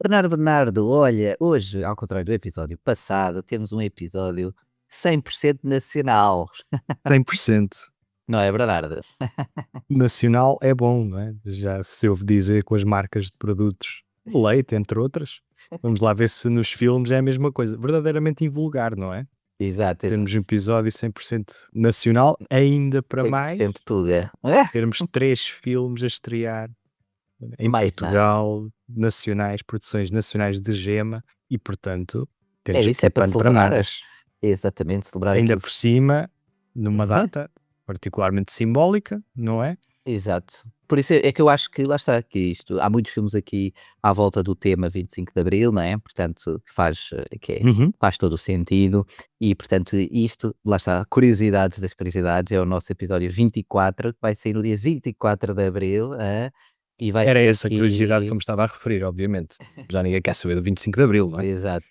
Bernardo, olha, hoje, ao contrário do episódio passado, temos um episódio 100% nacional, 100% não é, Bernardo? nacional é bom, não é? Já se ouve dizer com as marcas de produtos, leite, entre outras. Vamos lá ver se nos filmes é a mesma coisa. Verdadeiramente invulgar, não é? Exato, Temos um episódio 100% nacional, ainda para mais, 100% Tuga. termos 3 filmes a estrear em Mais nada. Portugal, nacionais, produções nacionais de Gema, e portanto, É temos isso, aqui é para pano para celebrar. mangas. Exatamente, celebrar Ainda aqui. por cima, numa Uhum. data particularmente simbólica, não é? Exato. Por isso é que eu acho que, lá está, que isto, há muitos filmes aqui à volta do tema 25 de Abril, não é? Portanto, Uhum. faz todo o sentido e, portanto, isto, lá está, curiosidades das curiosidades, é o nosso episódio 24, que vai sair no dia 24 de Abril, e vai Era ter essa curiosidade que eu aqui... me estava a referir, obviamente. Já ninguém quer saber do 25 de Abril, não é? Exato.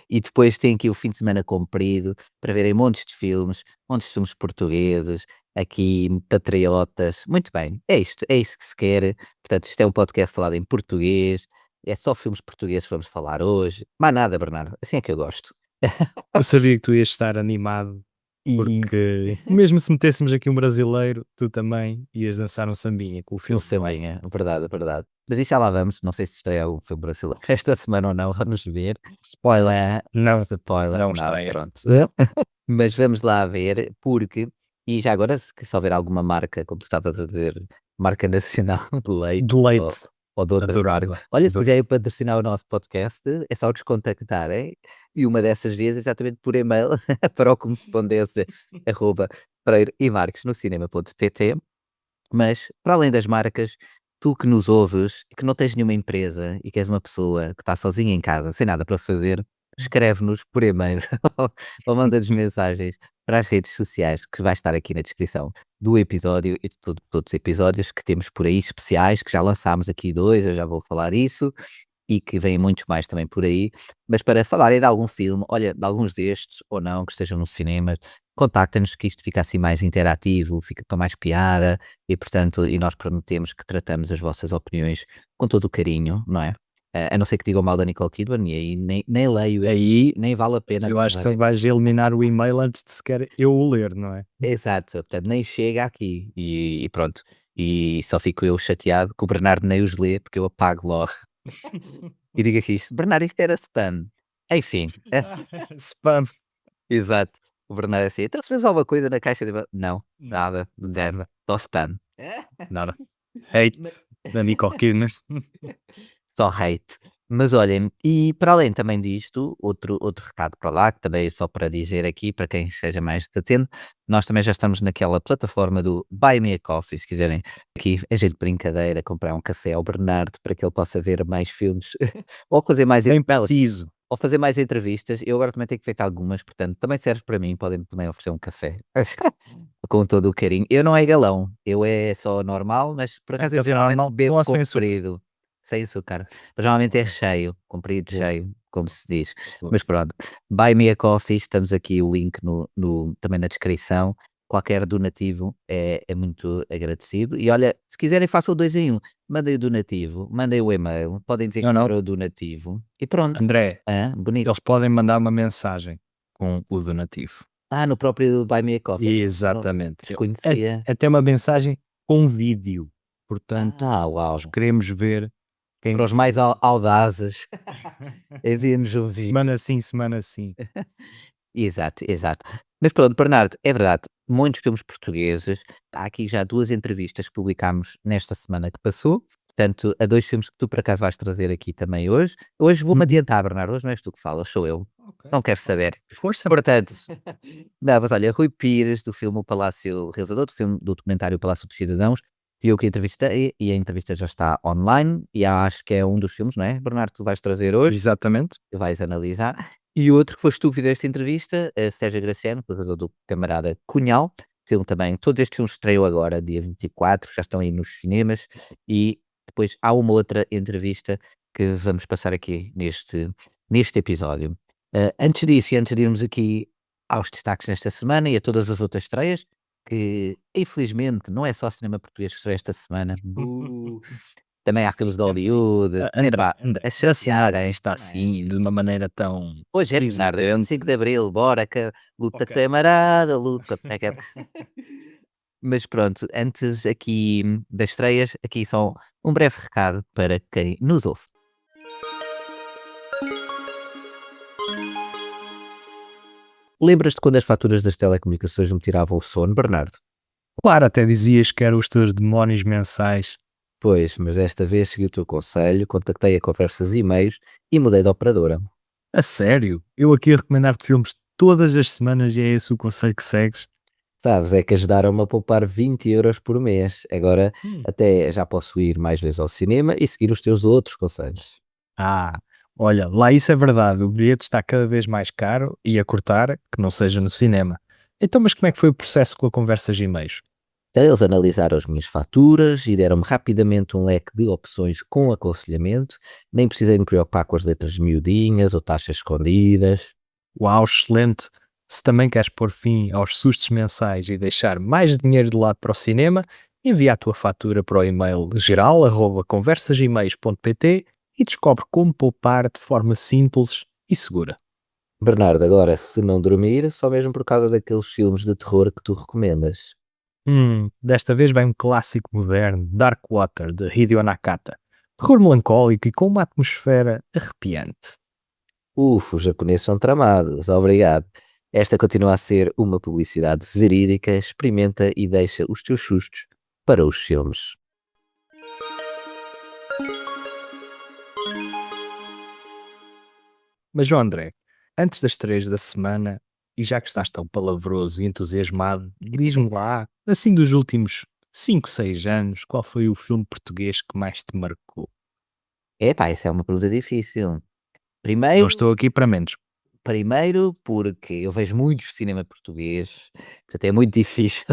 E depois tem aqui o fim de semana comprido para verem montes de filmes portugueses, aqui patriotas. Muito bem, é isto que se quer. Portanto, isto é um podcast falado em português, é só filmes portugueses que vamos falar hoje. Mais nada, Bernardo, assim é que eu gosto. Eu sabia que tu ias estar animado, E porque mesmo se metêssemos aqui um brasileiro, tu também ias dançar um sambinha com o não filme, sei não é? bem, é verdade, é verdade. Mas isso já lá vamos, não sei se estreia o filme brasileiro esta semana ou não, vamos ver. Spoiler, Não, spoiler, não não, estreia. pronto. Mas vamos lá ver, porque, e já agora, se houver alguma marca, como tu estavas a dizer, marca nacional de leite De leite. ou de outras marcas, Adorava. olha, se quiserem patrocinar o nosso podcast, é só nos contactarem. E uma dessas vezes, exatamente por e-mail, para o correspondência arroba Freire e Marques no cinema.pt. Mas, para além das marcas, tu que nos ouves e que não tens nenhuma empresa e que és uma pessoa que está sozinha em casa, sem nada para fazer, escreve-nos por e-mail ou manda-nos mensagens para as redes sociais que vai estar aqui na descrição do episódio e de todos os episódios que temos por aí especiais, que já lançámos aqui dois, eu já vou falar isso, e que vêm muitos mais também por aí. Mas para falarem de algum filme, olha, de alguns destes ou não, que estejam no cinema, contactem-nos que isto fica assim mais interativo, fica com mais piada e, portanto, e nós prometemos que tratamos as vossas opiniões com todo o carinho, não é? A não ser que digam mal da Nicole Kidman, e aí nem leio, Aí nem vale a pena. eu acho que vais eliminar o e-mail antes de sequer eu o ler, não é? Exato, portanto, nem chega aqui e pronto. E só fico eu chateado que o Bernardo nem os lê, porque eu apago logo. E digo aqui isto, Bernardo, isto era spam. Enfim, Spam. exato. O Bernardo é assim, então recebemos alguma coisa na caixa de Não, nada, zero, só spam. Nada. Hate da Nicole Kidman. Só hate. Mas olhem, e para além também disto, outro recado para lá, que também é só para dizer aqui, para quem esteja mais atento, nós também já estamos naquela plataforma do Buy Me a Coffee, se quiserem aqui, é jeito de brincadeira, comprar um café ao Bernardo para que ele possa ver mais filmes, ou fazer mais Bem preciso. ou fazer mais entrevistas. Eu agora também tenho feito algumas, portanto, também serve para mim, podem também oferecer um café. Com todo o carinho. Eu não é galão, eu é só normal, mas por acaso eu Café geralmente normal, bebo com ou sem açúcar? comprido, sem açúcar. Mas normalmente é Ok. cheio, comprido, Boa. cheio, como se diz. Boa. Mas pronto, Buy Me a Coffee, estamos aqui o link também na descrição. Qualquer donativo é muito agradecido. E olha, se quiserem, façam 2 em 1. Mandem o donativo, mandem o e-mail, podem dizer que Não. querem o donativo e pronto. André, Bonito. eles podem mandar uma mensagem com o donativo. No próprio Buy Me a Coffee. Não Exatamente. desconhecia. Até uma mensagem com vídeo. Portanto, Uau. nós queremos ver quem Para os mais audazes, enviem-nos um vídeo. semana sim, semana sim. Exato, exato. Mas pronto, Bernardo, é verdade, muitos filmes portugueses. Há aqui já 2 entrevistas que publicámos nesta semana que passou, portanto, a 2 filmes que tu por acaso vais trazer aqui também hoje. Hoje vou-me adiantar, Bernardo, hoje não és tu que falas, sou eu. Ok. Não quero saber. Força. Portanto, não, mas olha, Rui Pires, do filme O Palácio, realizador do filme, do documentário O Palácio dos Cidadãos, e eu que entrevistei, e a entrevista já está online, e acho que é um dos filmes, não é, Bernardo, que tu vais trazer hoje, Exatamente. que vais analisar. E outro que foste tu que fizeste a entrevista, Sérgio Graciano, realizador do Camarada Cunhal, filme também, todos estes filmes estreiam agora, dia 24, já estão aí nos cinemas, e depois há uma outra entrevista que vamos passar aqui neste episódio. Antes disso, e antes de irmos aqui aos destaques nesta semana e a todas as outras estreias, que infelizmente não é só cinema português que estreia esta semana. Também há filmes de Hollywood. André, Epá, André, a assinalar chatear, isto não é? assim, de uma maneira tão Hoje é Bernardo, é evidente. 25 de Abril, bora que luta Ok. camarada, luta. Como é que é? Mas pronto, antes aqui das estreias, aqui só um breve recado para quem nos ouve. Lembras-te quando as faturas das telecomunicações me tiravam o sono, Bernardo? Claro, até dizias que eram os teus demónios mensais. Pois, mas desta vez segui o teu conselho, contactei a conversas e e-mails e mudei de operadora. A sério? Eu aqui a recomendar-te filmes todas as semanas e é esse o conselho que segues? Sabes, é que ajudaram-me a poupar 20 € por mês. Agora Hum. até já posso ir mais vezes ao cinema e seguir os teus outros conselhos. Ah, olha, lá isso é verdade. O bilhete está cada vez mais caro e a cortar, que não seja no cinema. Então, mas como é que foi o processo com a conversas e e-mails? Então, eles analisaram as minhas faturas e deram-me rapidamente um leque de opções com aconselhamento. Nem precisei me preocupar com as letras miudinhas ou taxas escondidas. Uau, excelente! Se também queres pôr fim aos sustos mensais e deixar mais dinheiro de lado para o cinema, envia a tua fatura para o e-mail geral@conversasemails.pt e descobre como poupar de forma simples e segura. Bernardo, agora, se não dormir, só mesmo por causa daqueles filmes de terror que tu recomendas. Desta vez vem um clássico moderno, Dark Water, de Hideo Nakata. Terror melancólico e com uma atmosfera arrepiante. Os japoneses são tramados, obrigado. Esta continua a ser uma publicidade verídica, experimenta e deixa os teus sustos para os filmes. Mas, João André, antes das 3 da semana, e já que estás tão palavroso e entusiasmado, diz-me lá, assim dos últimos 5, 6 anos, qual foi o filme português que mais te marcou? Epá, essa é uma pergunta difícil. Não Primeiro, estou aqui para menos. primeiro porque eu vejo muito cinema português, portanto é muito difícil.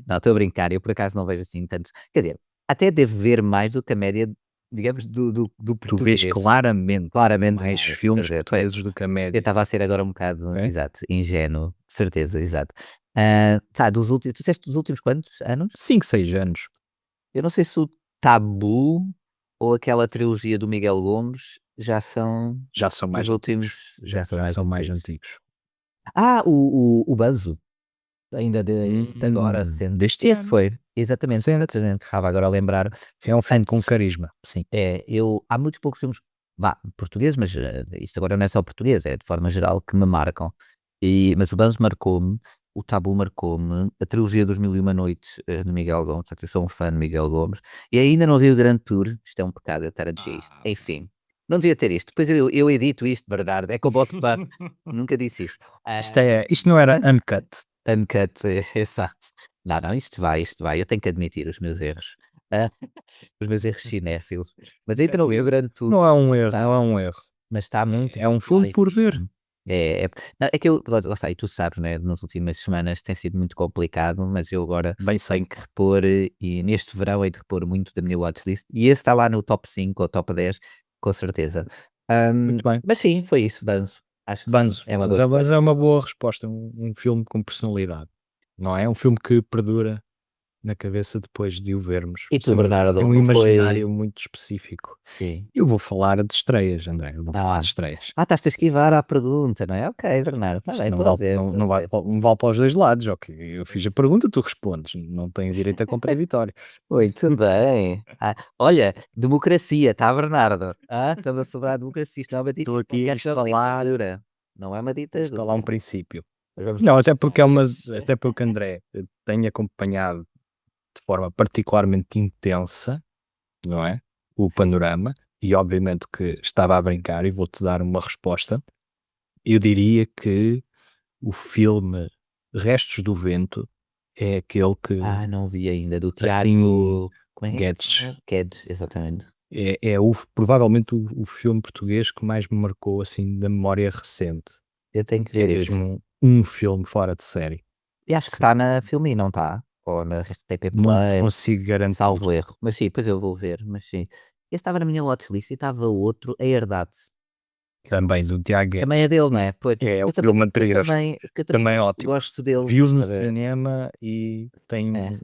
Não, estou a brincar, eu por acaso não vejo assim tanto. Quer dizer, até devo ver mais do que a média, digamos, do Tu vês português. claramente Claramente mais mais. Quer filmes dizer, portugueses do que a eu média, estava a ser agora um bocado, ok? exato, ingênuo, de certeza, exato. Tá, dos últimos, tu disseste dos últimos quantos anos? 5, 6 anos, Eu não sei se o Tabu ou aquela trilogia do Miguel Gomes já são já são dos mais antigos. últimos, Já já são mais são mais antigos. antigos. O Banzo, ainda de agora recente. Deste Esse ano, foi, exatamente, recente. exatamente, estava agora a lembrar. É um filme com Antes, carisma, sim. eu há muitos poucos filmes, vá, portugueses, mas, isto agora não é só português, é de forma geral que me marcam. Mas o Banzo marcou-me, o Tabu marcou-me, a trilogia dos Mil e Uma Noites, de Miguel Gomes, só que eu sou um fã de Miguel Gomes, e ainda não vi o Grande Tour, isto é um pecado eu estar a dizer isto, Ah, enfim, não devia ter isto, depois eu edito isto, Bernardo, é que eu boto para nunca disse isto. Isto não era uncut. Uncut, exato. Não, não, isto vai, eu tenho que admitir os meus erros. Ah, os meus erros cinéfilos. Mas É ainda não vi o assim, Grande Tour, não é um erro, está não é um erro. mas está muito, É um muito filme mal por ver. feito. Não, é que eu, lá está, e tu sabes, né, nas últimas semanas tem sido muito complicado, mas eu agora Bem tenho sei. que repor, e neste verão hei de repor muito da minha watchlist, e esse está lá no top 5 ou top 10 com certeza. Muito bem. Mas sim, foi isso, Danzo. Acho que sim, Banzo, é uma boa mas escolha. é uma boa resposta, um filme com personalidade, não é? Um filme que perdura na cabeça depois de o vermos. E tu, Tem Bernardo, um não foi? imaginário muito específico. Sim. Eu vou falar de estreias, André, eu vou falar Ah, de estreias. estás-te a esquivar à pergunta, não é? Ok, Bernardo, está Isto bem, não vale, pode ser, não, pode não vale, ser. não vale para os dois lados, ok? Eu fiz a pergunta, tu respondes, não tens direito a contraditório. Muito bem. Olha, democracia, tá, Bernardo? Estamos a celebrar a democracia, isto não é uma Estou aqui a instalar, ditadura. Não é uma instalar um ditadura. princípio. Mas vamos Não, lá. até porque André tem acompanhado de forma particularmente intensa, não é? O Sim. panorama, e obviamente que estava a brincar, e vou-te dar uma resposta. Eu diria que o filme Restos do Vento é aquele que, Não vi ainda, do assim, Tiago. Como é que Guedes, é? Guedes, exatamente. provavelmente o filme português que mais me marcou assim da memória recente. Eu tenho que É ver isto. mesmo um filme fora de série. E acho que Sim. está na Filmin, não está? Ou na RTP Não te Play, consigo garantir. salvo erro. Mas sim, depois eu vou ver, mas sim. Esse estava na minha watchlist e estava outro, A Herdade. também do Tiago Também é Guedes. dele, não é? Pois. É o Eu também, filme anterior, eu também é ótimo. gosto dele. Vi-o no Para- cinema e tem É.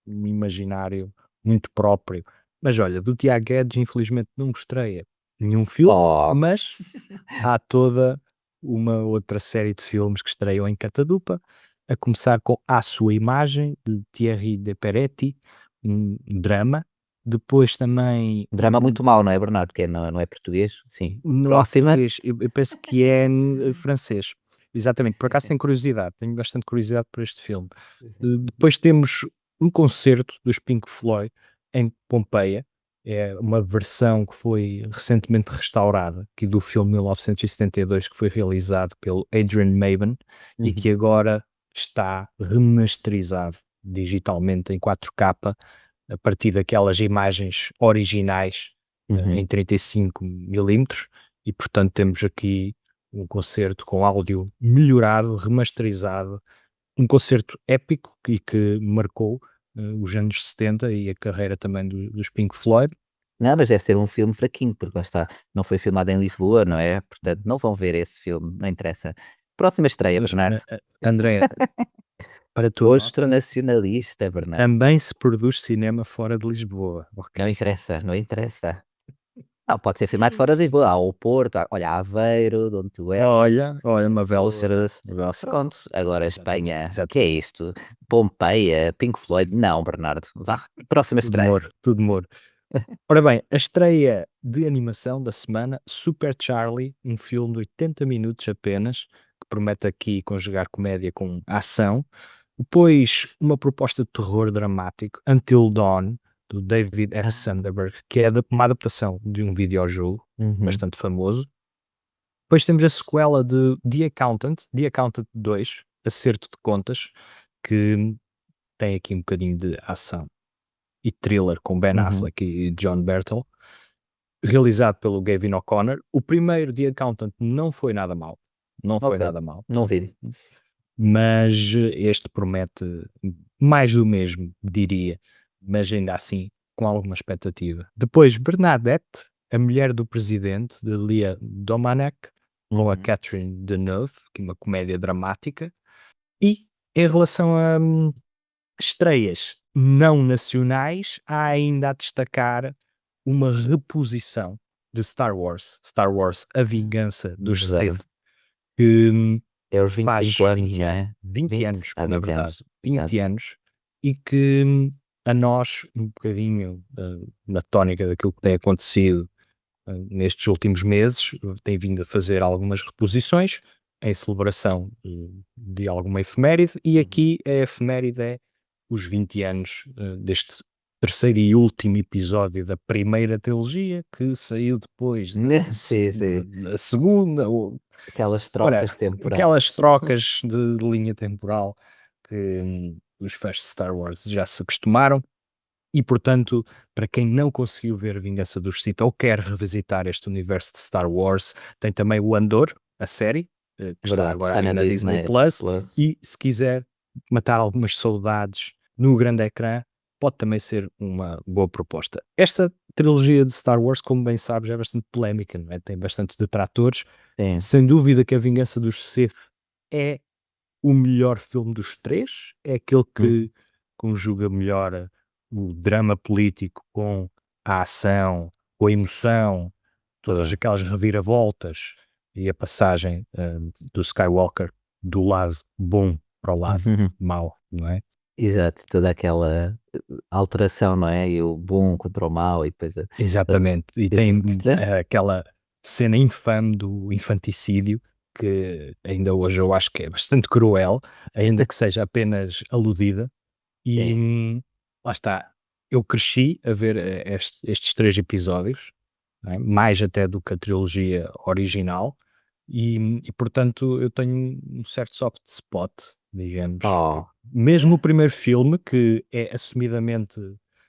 um imaginário muito próprio. Mas olha, do Tiago Guedes infelizmente não estreia nenhum filme, Oh, mas há toda uma outra série de filmes que estreiam em Catadupa, a começar com À Sua Imagem, de Thierry De Peretti, um drama. Depois também drama muito mau, não é, Bernardo? Que é, não é português? Sim. não é Próxima. português, eu penso que é francês. Exatamente, por acaso tenho curiosidade, tenho bastante curiosidade por este filme. Depois temos um concerto dos Pink Floyd em Pompeia, é uma versão que foi recentemente restaurada, aqui do filme 1972, que foi realizado pelo Adrian Maben e Uhum. que agora está remasterizado digitalmente em 4K, a partir daquelas imagens originais Uhum. em 35 milímetros, e portanto temos aqui um concerto com áudio melhorado, remasterizado, um concerto épico e que marcou os anos 70 e a carreira também dos Pink Floyd. Não, mas deve ser um filme fraquinho, porque lá está, não foi filmado em Lisboa, não é? Portanto, não vão ver esse filme, não interessa. Próxima estreia, Mas, Bernardo. André, para a tua Hoje nota, estou nacionalista, Bernardo. também se produz cinema fora de Lisboa. Não interessa, não interessa. Não, pode ser filmado fora de Lisboa. Há o Porto, olha, Aveiro, de onde tu és, Olha, uma Velsa. Açores. Pronto, agora a Espanha. Que é isto? Pompeia, Pink Floyd? Não, Bernardo. Vá, próxima Tudo estreia. moro, tudo moro. Ora bem, a estreia de animação da semana, Super Charlie, um filme de 80 minutos apenas, que promete aqui conjugar comédia com ação. Depois, uma proposta de terror dramático, Until Dawn, do David F. Sandberg, que é uma adaptação de um videojogo Uhum. bastante famoso. Depois temos a sequela de The Accountant 2, Acerto de Contas, que tem aqui um bocadinho de ação e thriller com Ben Uhum. Affleck e John Bertel, realizado pelo Gavin O'Connor. O primeiro The Accountant não foi nada mau, não foi Ok, nada mau, não vi. mas este promete mais do mesmo, diria, mas ainda assim com alguma expectativa. Depois, Bernadette, a mulher do presidente, de Leah Domenech, com a Uhum. Catherine Deneuve, que é uma comédia dramática. E em relação a estreias não nacionais, há ainda a destacar uma reposição de Star Wars A Vingança dos Verdade. Sith, que É os faz 25 anos, não é? 20 anos, Há na 20 verdade, anos. 20 Exato. anos, e que a nós, um bocadinho na tónica daquilo que tem acontecido nestes últimos meses, tem vindo a fazer algumas reposições em celebração de alguma efeméride, e aqui a efeméride é os 20 anos deste terceiro e último episódio da primeira trilogia, que saiu depois Sim, sim. da segunda, Aquelas ora, trocas temporais. aquelas trocas de linha temporal que os fãs de Star Wars já se acostumaram. E, portanto, para quem não conseguiu ver Vingança dos Sith ou quer revisitar este universo de Star Wars, tem também o Andor, a série, que está Verdade, agora está aí na na Disney Disney Plus. Plus. E se quiser matar algumas saudades no grande ecrã, pode também ser uma boa proposta. Esta trilogia de Star Wars, como bem sabes, é bastante polémica, não é? Tem bastantes detratores. Sim. Sem dúvida que A Vingança dos Sith é o melhor filme dos três, é aquele que conjuga melhor o drama político com a ação, com a emoção, todas aquelas reviravoltas e a passagem do Skywalker do lado bom para o lado mau, não é? Exato, toda aquela alteração, não é? E o bom contra o mau e depois Exatamente, e tem né? aquela cena infame do infanticídio que ainda hoje eu acho que é bastante cruel, ainda que seja apenas aludida. E Sim. lá está, eu cresci a ver estes 3 episódios, não é? Mais até do que a trilogia original, e portanto eu tenho um certo soft spot, digamos. Oh, Mesmo o primeiro filme, que é assumidamente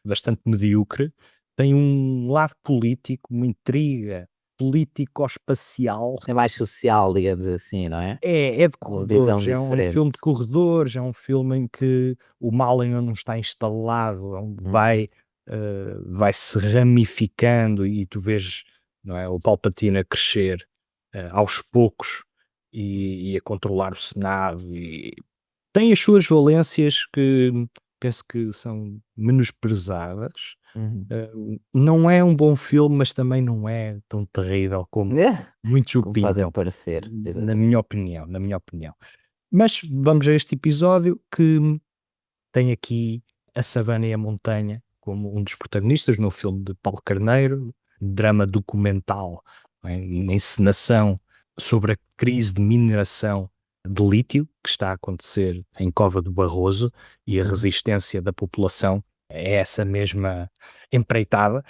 bastante medíocre, tem um lado político, uma intriga político-espacial. é mais social, digamos assim, não é? É de Uma visão corredores, é um diferente. filme de corredores, é um filme em que o mal ainda não está instalado, onde Uhum. vai se ramificando e tu vês, não é, o Palpatine a crescer aos poucos e a controlar o Senado. E tem as suas valências que penso que são menosprezadas. Uhum. Não é um bom filme, mas também não é tão terrível como muitos o Como fazem pintam, parecer, na exatamente. minha opinião, na minha opinião. Mas vamos a este episódio que tem aqui a savana e a montanha como um dos protagonistas no filme de Paulo Carneiro, drama documental, não é? Uma encenação sobre a crise de mineração de lítio que está a acontecer em Cova do Barroso e a Uhum. resistência da população a essa mesma empreitada.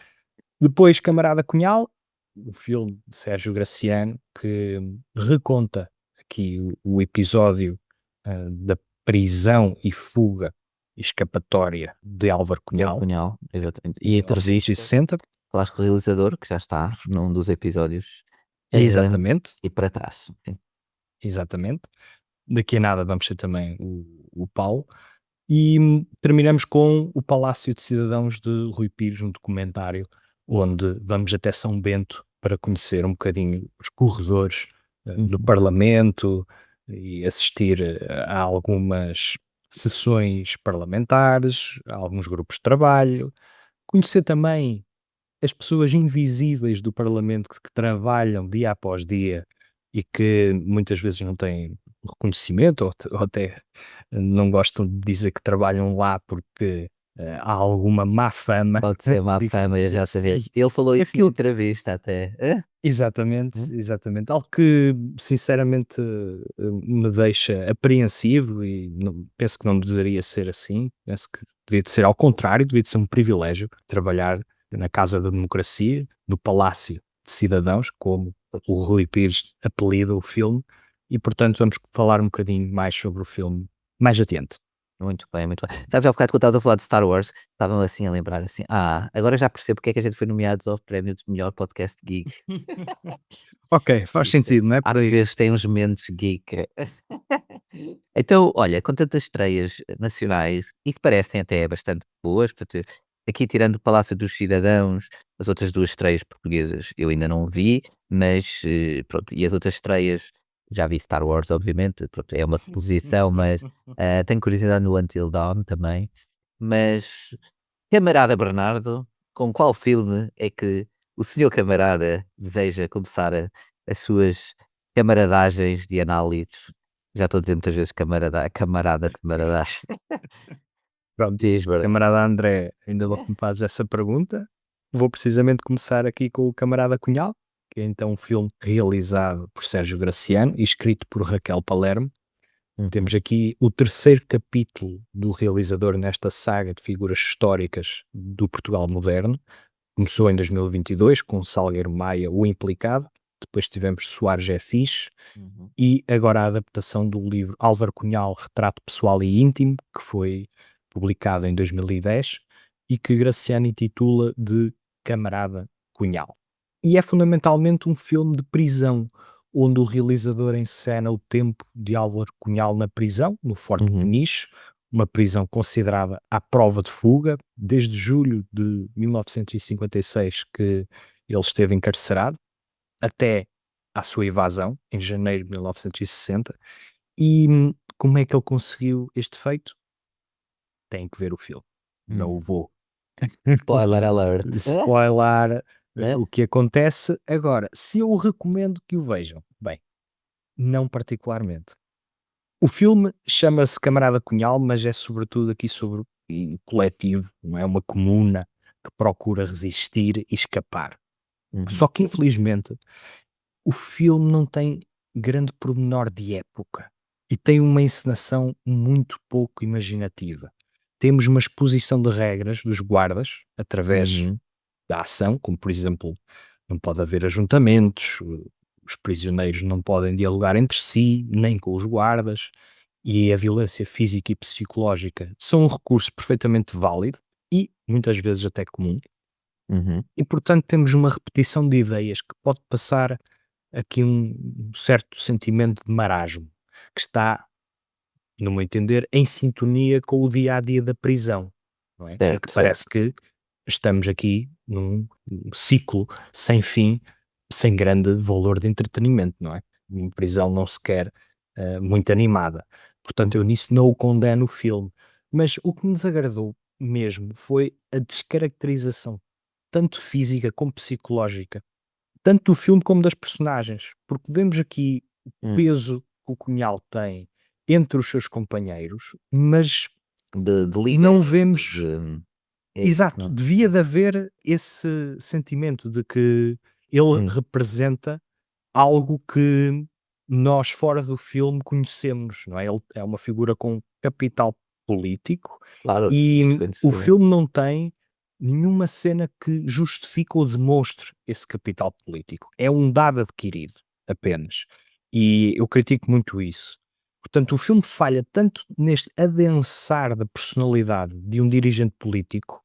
Depois, Camarada Cunhal, o filme de Sérgio Graciano, que reconta aqui o episódio da prisão e fuga e escapatória de Álvaro Del Cunhal, Cunhal, exatamente. em E a entrevista, 1960. falaste com o realizador, que já está num dos episódios, Exatamente, e para trás. Sim. exatamente. Daqui a nada vamos ter também o Paulo. E terminamos com o Palácio de Cidadãos de Rui Pires, um documentário onde vamos até São Bento para conhecer um bocadinho os corredores do Uhum. Parlamento e assistir a algumas sessões parlamentares, a alguns grupos de trabalho, conhecer também as pessoas invisíveis do Parlamento que trabalham dia após dia e que muitas vezes não têm reconhecimento ou até não gostam de dizer que trabalham lá porque há alguma má fama. Pode ser má Digo, fama, eu já sabia. Ele falou isso na aquilo, entrevista até. exatamente, Hum? exatamente. Algo que sinceramente me deixa apreensivo e penso que não deveria ser assim. Penso que devia de ser ao contrário, devia de ser um privilégio trabalhar na Casa da Democracia, no Palácio de Cidadãos, como o Rui Pires apelida o filme, e portanto vamos falar um bocadinho mais sobre o filme mais adiante. Muito bem, muito bem. Sabes, há bocado quando estavas a falar de Star Wars, estava-me assim a lembrar assim, agora já percebo porque é que a gente foi nomeados ao prémio de melhor podcast geek. Ok, faz Isto, sentido, não é às por aí. vezes tem uns momentos geek. Então, olha, com tantas estreias nacionais e que parecem até bastante boas, portanto, aqui tirando o Palácio dos Cidadãos, as outras duas estreias portuguesas eu ainda não vi, mas pronto, e as outras estreias, já vi Star Wars, obviamente, pronto, é uma posição, mas tenho curiosidade no Until Dawn também. Mas, camarada Bernardo, com qual filme é que o senhor camarada deseja começar as suas camaradagens de análises? Já estou a dizer muitas vezes camaradas. Pronto, Diz, Bernardo. camarada André, ainda bem que me fazes essa pergunta. Vou precisamente começar aqui com o Camarada Cunhal, que é então um filme realizado por Sérgio Graciano e escrito por Raquel Palermo. Uhum, Temos aqui o terceiro capítulo do realizador nesta saga de figuras históricas do Portugal moderno. Começou em 2022 com Salgueiro Maia, O Implicado. Depois tivemos Soares é Fixe, uhum, e agora a adaptação do livro Álvaro Cunhal, Retrato Pessoal e Íntimo, que foi publicado em 2010 e que Graciano intitula de Camarada Cunhal. E é fundamentalmente um filme de prisão, onde o realizador encena o tempo de Álvaro Cunhal na prisão, no Forte uhum, Peniche, uma prisão considerada à prova de fuga, desde julho de 1956 que ele esteve encarcerado, até à sua evasão, em janeiro de 1960. E como é que ele conseguiu este feito? Tem que ver o filme. Não uhum. o vou Spoiler alert. spoiler Hã? o que acontece. Agora, se eu recomendo que o vejam, bem, não particularmente. O filme chama-se Camarada Cunhal, mas é sobretudo aqui sobre um coletivo, não é? Uma comuna que procura resistir e escapar. Uhum, Só que, infelizmente, o filme não tem grande pormenor de época e tem uma encenação muito pouco imaginativa. Temos uma exposição de regras dos guardas através uhum, da ação, como por exemplo, não pode haver ajuntamentos, os prisioneiros não podem dialogar entre si, nem com os guardas, e a violência física e psicológica são um recurso perfeitamente válido e muitas vezes até comum, uhum, e portanto temos uma repetição de ideias que pode passar aqui um certo sentimento de marasmo, que está, no meu entender, em sintonia com o dia a dia da prisão, não é? Em que certo, certo. parece que estamos aqui num ciclo sem fim, sem grande valor de entretenimento, não é? Uma prisão não se quer muito animada. Portanto, eu nisso não o condeno o filme. Mas o que me desagradou mesmo foi a descaracterização, tanto física como psicológica, tanto do filme como das personagens, porque vemos aqui o Hum. peso que o Cunhal tem entre os seus companheiros, mas De não líder, vemos. é isso, Exato, não? devia de haver esse sentimento de que ele Hum, representa algo que nós fora do filme conhecemos, não é? Ele é uma figura com capital político claro, e o reconhecida. filme não tem nenhuma cena que justifique ou demonstre esse capital político. É um dado adquirido apenas. E eu critico muito isso. Portanto, o filme falha tanto neste adensar da personalidade de um dirigente político.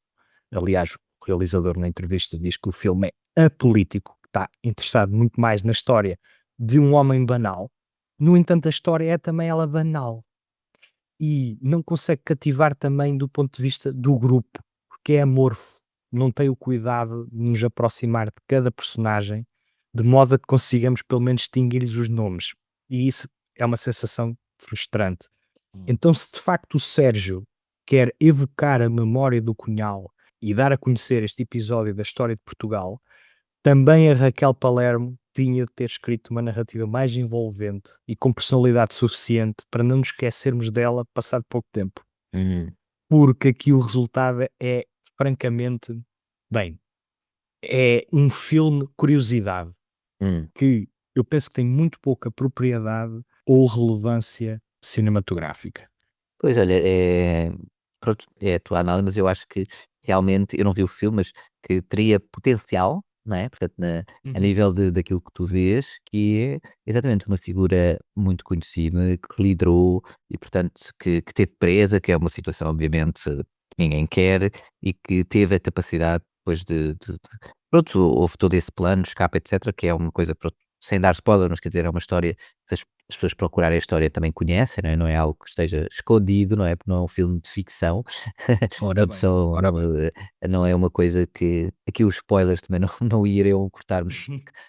Aliás, o realizador na entrevista diz que o filme é apolítico, que está interessado muito mais na história de um homem banal. No entanto, a história é também ela banal e não consegue cativar também do ponto de vista do grupo, porque é amorfo, não tem o cuidado de nos aproximar de cada personagem, de modo a que consigamos pelo menos distinguir-lhes os nomes. E isso é uma sensação frustrante. Hum. Então, se de facto o Sérgio quer evocar a memória do Cunhal e dar a conhecer este episódio da história de Portugal, também a Raquel Palermo tinha de ter escrito uma narrativa mais envolvente e com personalidade suficiente para não nos esquecermos dela passado pouco tempo. Uhum. Porque aqui o resultado é, francamente, bem, é um filme curiosidade Hum. que eu penso que tem muito pouca propriedade ou relevância cinematográfica. Pois olha, pronto, é a tua análise, mas eu acho que realmente, eu não vi o filme, mas que teria potencial, não é? Portanto, a Uhum. nível daquilo que tu vês, que é exatamente uma figura muito conhecida, que liderou e, portanto, que teve presa, que é uma situação, obviamente, que ninguém quer, e que teve a capacidade depois pronto, houve todo esse plano, escape, etc., que é uma coisa, pronto, sem dar spoiler, mas quer dizer, é uma história que as pessoas procurarem a história também conhecem, não é? Não é algo que esteja escondido, não é? Porque não é um filme de ficção. Ora Portanto, bem, ora bem. não é uma coisa que aqui os spoilers também não, não iriam cortar-me.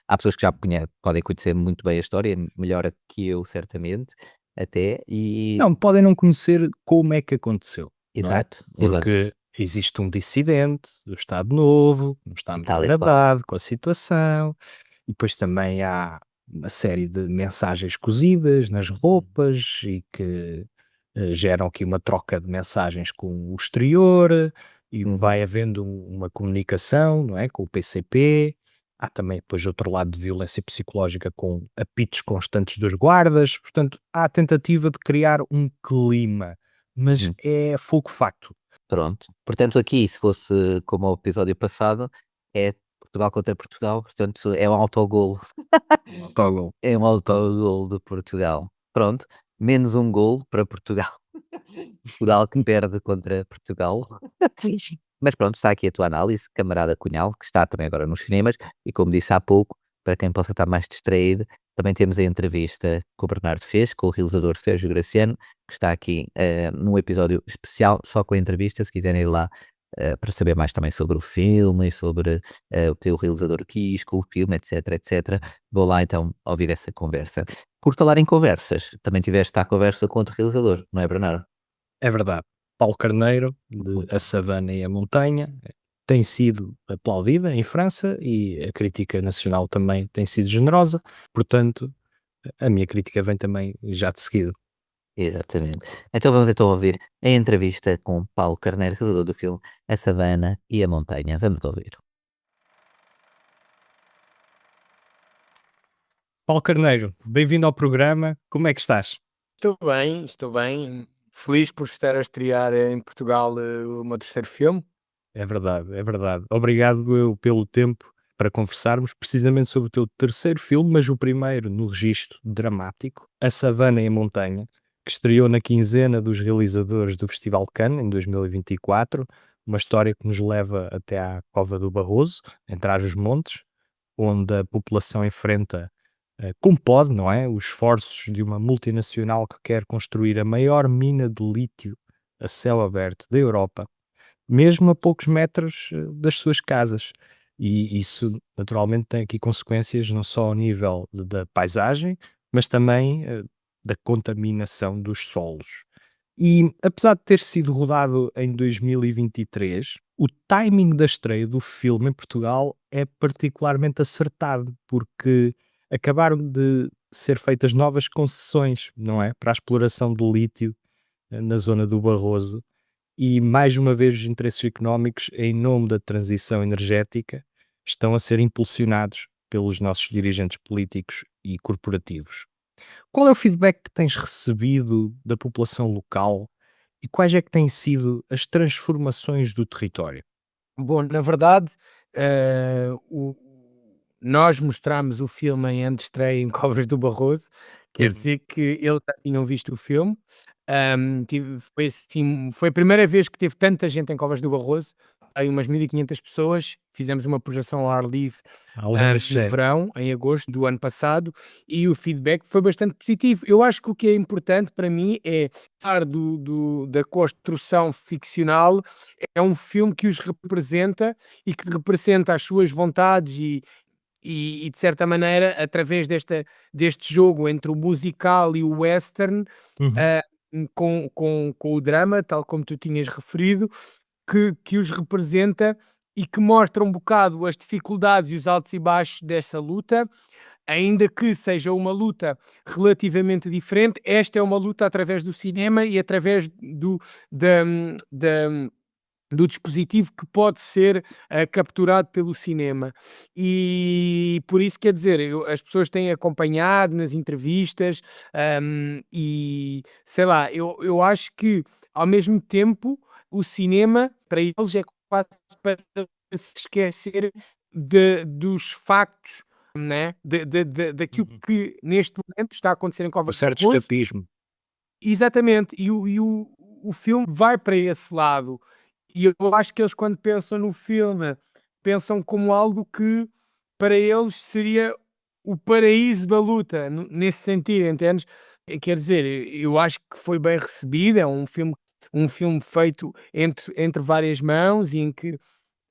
Há pessoas que já podem conhecer muito bem a história, melhor que eu, certamente, até, e Não, podem não conhecer como é que aconteceu, não é? exato, exato, Porque existe um dissidente do Estado Novo, que não está e muito tal e qual. agradado com a situação, e depois também há uma série de mensagens cozidas nas roupas e que geram aqui uma troca de mensagens com o exterior e Uhum, vai havendo uma comunicação, não é? Com o PCP. Há também depois outro lado de violência psicológica com apitos constantes dos guardas, portanto, há a tentativa de criar um clima, mas uhum. é fogo facto. Pronto. Portanto, aqui, se fosse como o episódio passado, é Portugal contra Portugal, portanto, é um autogol. Um autogol. É um autogol de Portugal. Pronto, menos um gol para Portugal. Portugal que perde contra Portugal. Mas pronto, está aqui a tua análise, camarada Cunhal, que está também agora nos cinemas, e como disse há pouco, para quem possa estar mais distraído, também temos a entrevista que o Bernardo fez com o realizador Sérgio Graciano, que está aqui num episódio especial, só com a entrevista, se quiserem ir lá para saber mais também sobre o filme e sobre o que o realizador quis com o filme, etc, etc. Vou lá então ouvir essa conversa. Por falar em conversas, também tiveste a conversa com outro realizador, não é, Bernardo? É verdade. Paulo Carneiro, de A Savana e a Montanha, tem sido aplaudida em França e a crítica nacional também tem sido generosa, portanto, a minha crítica vem também já de seguida. Exatamente. Então vamos então ouvir a entrevista com Paulo Carneiro, realizador do filme A Savana e a Montanha. Vamos ouvir. Paulo Carneiro, bem-vindo ao programa, como é que estás? Estou bem. Feliz por estar a estrear em Portugal o meu terceiro filme. É verdade, é verdade. Obrigado eu pelo tempo para conversarmos precisamente sobre o teu terceiro filme, mas o primeiro no registro dramático, A Savana e a Montanha, que estreou na quinzena dos realizadores do Festival de Cannes em 2024, uma história que nos leva até à Cova do Barroso, em Trás-os-Montes, onde a população enfrenta, como pode, não é, os esforços de uma multinacional que quer construir a maior mina de lítio a céu aberto da Europa mesmo a poucos metros das suas casas. E isso naturalmente tem aqui consequências não só ao nível da paisagem, mas também da contaminação dos solos. E apesar de ter sido rodado em 2023, o timing da estreia do filme em Portugal é particularmente acertado, porque acabaram de ser feitas novas concessões, não é? Para a exploração de lítio na zona do Barroso. E mais uma vez os interesses económicos, em nome da transição energética, estão a ser impulsionados pelos nossos dirigentes políticos e corporativos. Qual é o feedback que tens recebido da população local e quais é que têm sido as transformações do território? Bom, na verdade, nós mostramos o filme em antestreia em Covas do Barroso, quer dizer que eles já tinham visto o filme. Foi assim, foi a primeira vez que teve tanta gente em Covas do Barroso, aí umas 1500 pessoas, fizemos uma projeção ao ar livre no verão, em agosto do ano passado, e o feedback foi bastante positivo. Eu acho que o que é importante para mim é, apesar da construção ficcional, é um filme que os representa e que representa as suas vontades e de certa maneira, através deste jogo entre o musical e o western, Uhum. com o drama, tal como tu tinhas referido, que os representa e que mostra um bocado as dificuldades e os altos e baixos dessa luta, ainda que seja uma luta relativamente diferente. Esta é uma luta através do cinema e através da, da, do dispositivo que pode ser capturado pelo cinema. E por isso, quer dizer, as pessoas têm acompanhado nas entrevistas, e sei lá, eu acho que ao mesmo tempo o cinema para eles é quase para se esquecer dos factos, né? Daquilo Uhum. que neste momento está a acontecer em Um Covas de certo Barroso. escapismo. Exatamente, o filme vai para esse lado, e eu acho que eles quando pensam no filme, pensam como algo que para eles seria o paraíso da luta, nesse sentido, entendes? Quer dizer, eu acho que foi bem recebido, é um filme feito entre várias mãos e em que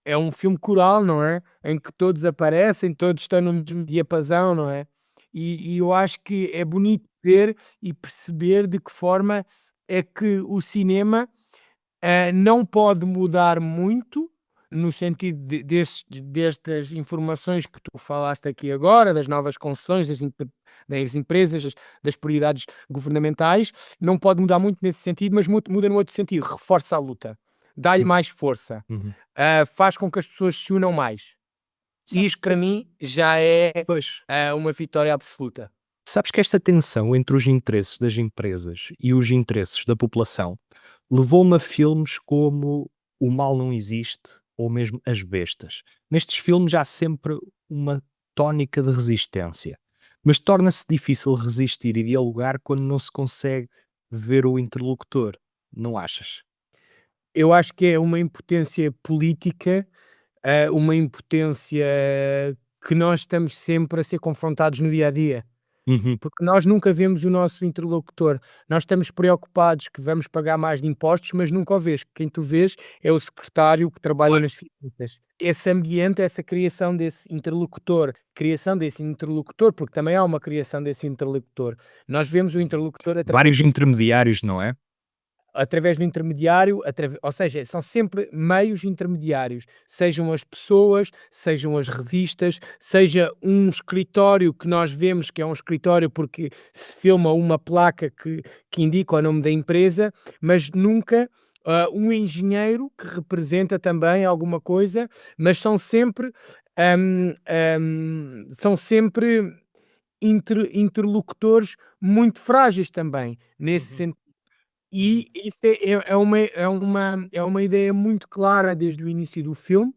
é um filme coral, não é? Em que todos aparecem, todos estão no mesmo diapasão, não é? E eu acho que é bonito ver e perceber de que forma é que o cinema não pode mudar muito, no sentido destas informações que tu falaste aqui agora, das novas concessões, das empresas, das prioridades governamentais, não pode mudar muito nesse sentido, mas muda no outro sentido, reforça a luta, dá-lhe mais força, Uhum. faz com que as pessoas se unam mais. E isto para mim já é Pois. uma vitória absoluta. Sabes que esta tensão entre os interesses das empresas e os interesses da população levou-me a filmes como O Mal Não Existe ou mesmo As Bestas. Nestes filmes há sempre uma tónica de resistência, mas torna-se difícil resistir e dialogar quando não se consegue ver o interlocutor, não achas? Eu acho que é uma impotência política, uma impotência que nós estamos sempre a ser confrontados no dia a dia. Uhum. Porque nós nunca vemos o nosso interlocutor. Nós estamos preocupados que vamos pagar mais de impostos, mas nunca o vês. Quem tu vês é o secretário que trabalha nas finanças. Esse ambiente, essa criação desse interlocutor, porque também há uma criação desse interlocutor. Nós vemos o interlocutor Vários intermediários, não é? através do intermediário, ou seja, são sempre meios intermediários, sejam as pessoas, sejam as revistas, seja um escritório que nós vemos que é um escritório porque se filma uma placa que indica o nome da empresa, mas nunca um engenheiro que representa também alguma coisa, mas são sempre interlocutores muito frágeis também, nesse Uhum. sentido. E isso é uma ideia muito clara desde o início do filme,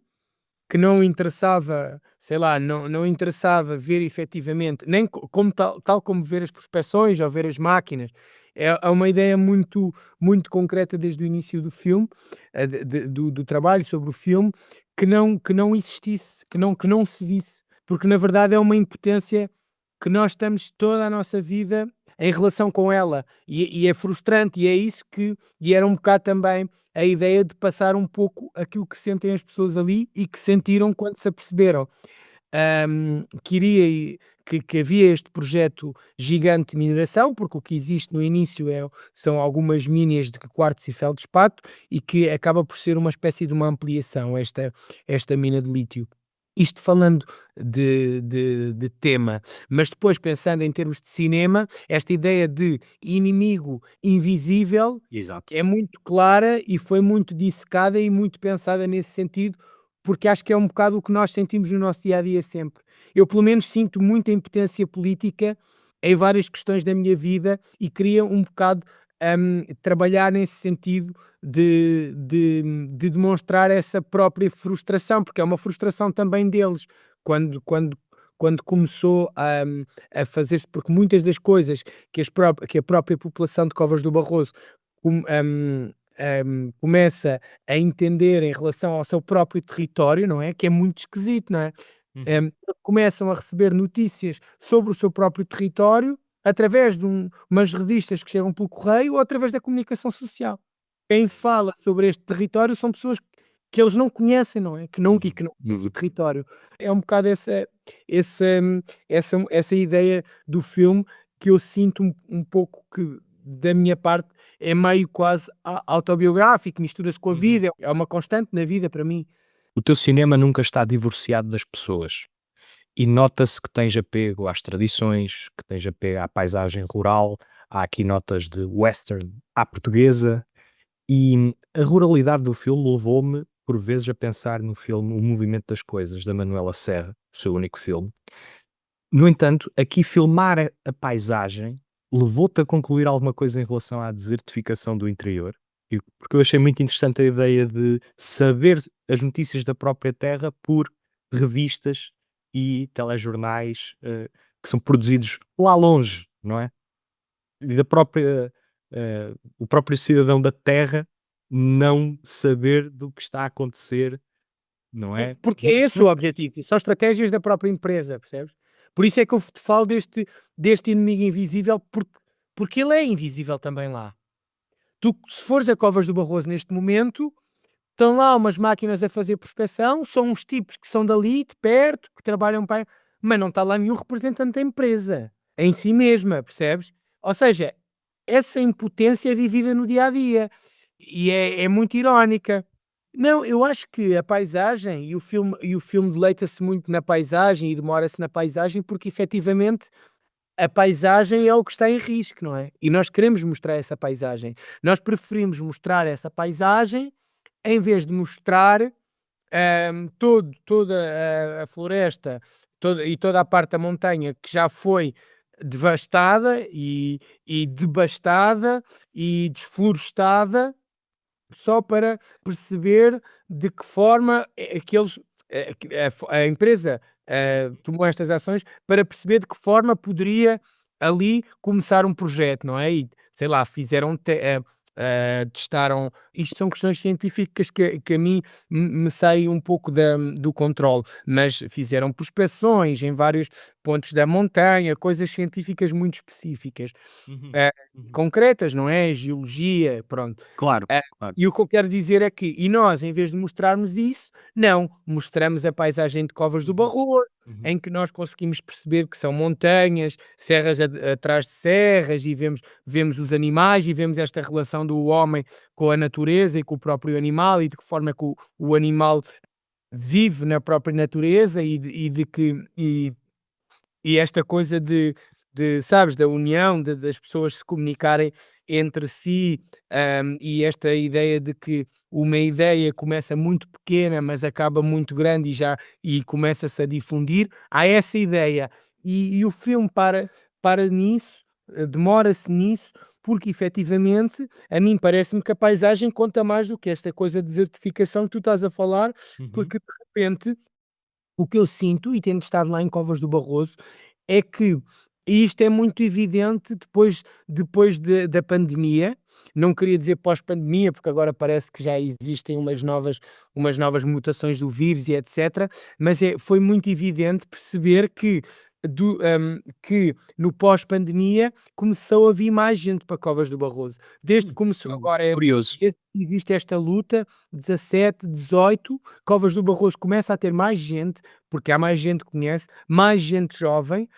que não interessava, sei lá, não interessava ver efetivamente, nem como tal como ver as prospeções ou ver as máquinas. É uma ideia muito concreta desde o início do filme, do trabalho sobre o filme, que não existisse, que não se visse, porque na verdade é uma impotência que nós estamos toda a nossa vida em relação com ela, e é frustrante, e é isso que e era um bocado também a ideia de passar um pouco aquilo que sentem as pessoas ali e que sentiram quando se aperceberam, que iria que havia este projeto gigante de mineração, porque o que existe no início são algumas minas de quartzo e feldspato e que acaba por ser uma espécie de uma ampliação esta mina de lítio. Isto falando de tema, mas depois pensando em termos de cinema, esta ideia de inimigo invisível Exato. é muito clara e foi muito dissecada e muito pensada nesse sentido, porque acho que é um bocado o que nós sentimos no nosso dia a dia sempre. Eu, pelo menos, sinto muita impotência política em várias questões da minha vida e queria um bocado trabalhar nesse sentido de demonstrar essa própria frustração, porque é uma frustração também deles. Quando começou a fazer-se, porque muitas das coisas que a própria população de Covas do Barroso começa a entender em relação ao seu próprio território, não é? Que é muito esquisito, não é? Começam a receber notícias sobre o seu próprio território através de umas revistas que chegam pelo correio ou através da comunicação social. Quem fala sobre este território são pessoas que eles não conhecem, não é? Que não conhecem o território. É um bocado essa, essa ideia do filme que eu sinto um pouco que, da minha parte, é meio quase autobiográfico, mistura-se com a vida, é uma constante na vida para mim. O teu cinema nunca está divorciado das pessoas e nota-se que tens apego às tradições, que tens apego à paisagem rural, há aqui notas de western à portuguesa e a ruralidade do filme levou-me, por vezes, a pensar no filme O Movimento das Coisas, da Manuela Serra, o seu único filme. No entanto, aqui filmar a paisagem levou-te a concluir alguma coisa em relação à desertificação do interior? Porque eu achei muito interessante a ideia de saber as notícias da própria terra por revistas e telejornais que são produzidos lá longe, não é? E da própria, o próprio cidadão da terra não saber do que está a acontecer, não é? Porque é esse o objetivo, e são estratégias da própria empresa, percebes? Por isso é que eu te falo deste inimigo invisível, porque ele é invisível também lá. Tu, se fores a Covas do Barroso neste momento, estão lá umas máquinas a fazer prospeção, são uns tipos que são dali, de perto, que trabalham para... Mas não está lá nenhum representante da empresa, em si mesma, percebes? Ou seja, essa impotência é vivida no dia-a-dia, e é muito irónica. Não, eu acho que a paisagem e o filme deleita-se muito na paisagem e demora-se na paisagem, porque efetivamente a paisagem é o que está em risco, não é? E nós queremos mostrar essa paisagem. Nós preferimos mostrar essa paisagem em vez de mostrar toda a floresta e toda a parte da montanha que já foi devastada e devastada e desflorestada, só para perceber de que forma a empresa tomou estas ações, para perceber de que forma poderia ali começar um projeto, não é? E sei lá, testaram. Isto são questões científicas que a mim me saem um pouco do controle, mas fizeram prospeções em vários pontos da montanha, coisas científicas muito específicas, concretas, não é? Geologia, pronto. Claro, claro. E o que eu quero dizer é que, e nós, em vez de mostrarmos isso, não, mostramos a paisagem de Covas do Barroso, em que nós conseguimos perceber que são montanhas, serras atrás de serras, e vemos os animais e vemos esta relação do homem com a natureza e com o próprio animal, e de que forma é que o animal vive na própria natureza e esta coisa sabes, da união, das pessoas se comunicarem entre si, e esta ideia de que uma ideia começa muito pequena, mas acaba muito grande e começa-se a difundir. Há essa ideia. E o filme para nisso, demora-se nisso, porque efetivamente, a mim parece-me que a paisagem conta mais do que esta coisa de desertificação que tu estás a falar, porque de repente o que eu sinto, e tendo estado lá em Covas do Barroso, é que, e isto é muito evidente depois da pandemia, não queria dizer pós-pandemia, porque agora parece que já existem umas novas mutações do vírus e etc. Mas foi muito evidente perceber que no pós-pandemia começou a vir mais gente para Covas do Barroso. Desde que começou agora, Curioso. existe esta luta, 17, 18, Covas do Barroso começa a ter mais gente, porque há mais gente que conhece, mais gente jovem,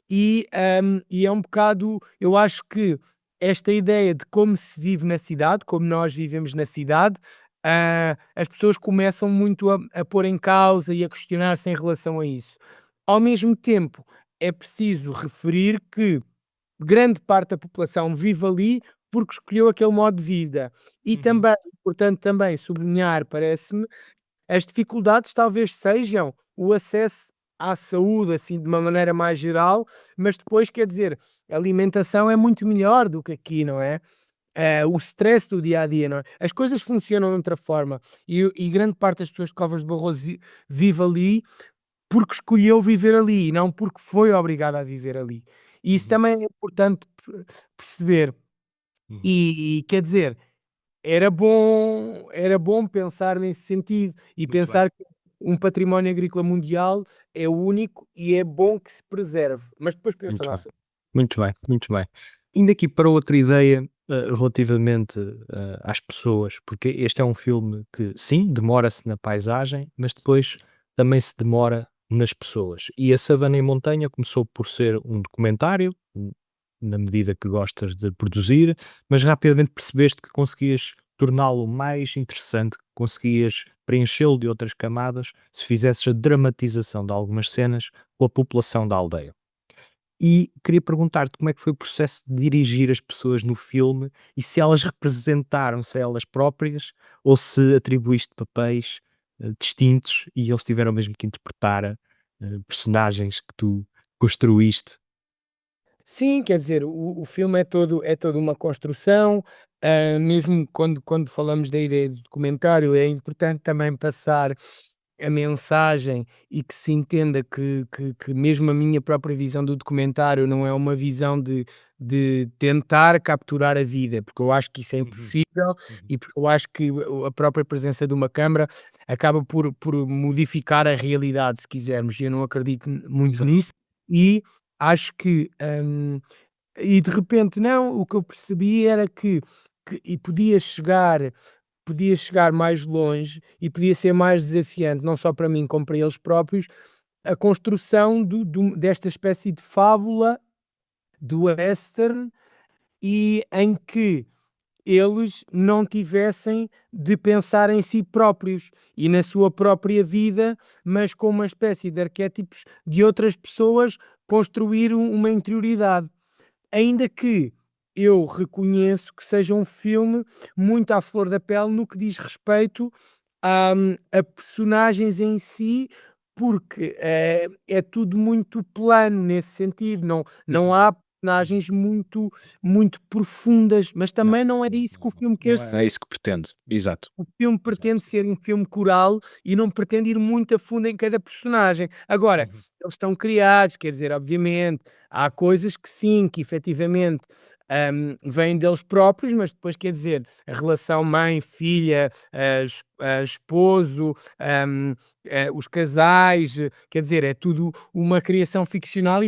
e é um bocado, eu acho que esta ideia de como se vive na cidade, como nós vivemos na cidade, as pessoas começam muito a pôr em causa e a questionar-se em relação a isso. Ao mesmo tempo, é preciso referir que grande parte da população vive ali porque escolheu aquele modo de vida. E também, importante também sublinhar, parece-me, as dificuldades talvez sejam o acesso à saúde, assim, de uma maneira mais geral, mas depois, quer dizer, a alimentação é muito melhor do que aqui, não é? O stress do dia a dia, não é? As coisas funcionam de outra forma e grande parte das pessoas de Covas de Barroso vive ali porque escolheu viver ali e não porque foi obrigada a viver ali. E isso também é importante perceber. E quer dizer, era bom pensar nesse sentido e Muito bem. pensar que um património agrícola mundial é único e é bom que se preserve. Mas depois pensa Muito bem. nossa. Muito bem, muito bem. Indo aqui para outra ideia, relativamente, às pessoas, porque este é um filme que, sim, demora-se na paisagem, mas depois também se demora nas pessoas. E A Savana em Montanha começou por ser um documentário, na medida que gostas de produzir, mas rapidamente percebeste que conseguias torná-lo mais interessante, conseguias preenchê-lo de outras camadas, se fizesses a dramatização de algumas cenas com a população da aldeia. E queria perguntar-te como é que foi o processo de dirigir as pessoas no filme e se elas representaram-se a elas próprias ou se atribuíste papéis distintos e eles tiveram mesmo que interpretar personagens que tu construíste. Sim, quer dizer, o filme é todo uma construção, mesmo quando falamos da ideia de documentário, é importante também passar a mensagem e que se entenda que mesmo a minha própria visão do documentário não é uma visão de tentar capturar a vida, porque eu acho que isso é impossível e porque eu acho que a própria presença de uma câmara acaba por modificar a realidade, se quisermos, e eu não acredito muito Exato. nisso. E acho que, e de repente não, o que eu percebi era que e podia chegar mais longe e podia ser mais desafiante, não só para mim como para eles próprios, a construção desta espécie de fábula do western e em que eles não tivessem de pensar em si próprios e na sua própria vida, mas com uma espécie de arquétipos de outras pessoas construir uma interioridade. Ainda que eu reconheço que seja um filme muito à flor da pele no que diz respeito a personagens em si, porque é tudo muito plano nesse sentido, não há personagens muito, muito profundas, mas Não, também não é isso que o filme quer não ser. é isso que pretende. Exato. O filme pretende ser um filme coral e não pretende ir muito a fundo em cada personagem. Agora, eles estão criados, quer dizer, obviamente, há coisas que sim, que efetivamente vêm deles próprios, mas depois, quer dizer, a relação mãe-filha, esposo, os casais, quer dizer, é tudo uma criação ficcional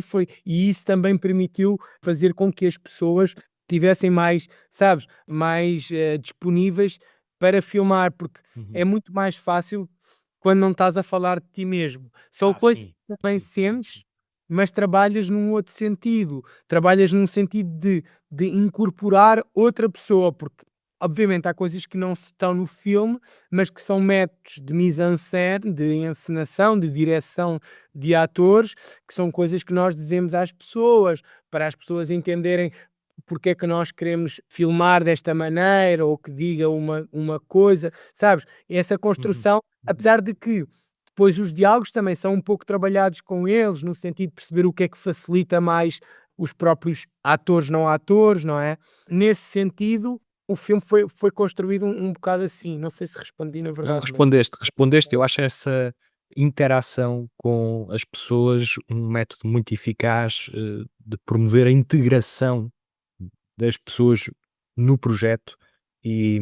e isso também permitiu fazer com que as pessoas tivessem mais, sabes, mais disponíveis para filmar, porque é muito mais fácil quando não estás a falar de ti mesmo. São coisas Sim, que também sim, sim, sim. sentes, mas trabalhas num outro sentido. Trabalhas num sentido de incorporar outra pessoa, porque obviamente há coisas que não estão no filme, mas que são métodos de mise-en-scène, de encenação, de direção de atores, que são coisas que nós dizemos às pessoas, para as pessoas entenderem porque é que nós queremos filmar desta maneira ou que diga uma coisa, sabes? Essa construção, apesar de que depois os diálogos também são um pouco trabalhados com eles, no sentido de perceber o que é que facilita mais os próprios atores, não atores, não é? Nesse sentido, o filme foi construído um bocado assim. Não sei se respondi na Não, verdade, mas respondeste. Eu acho essa interação com as pessoas um método muito eficaz, de promover a integração das pessoas no projeto e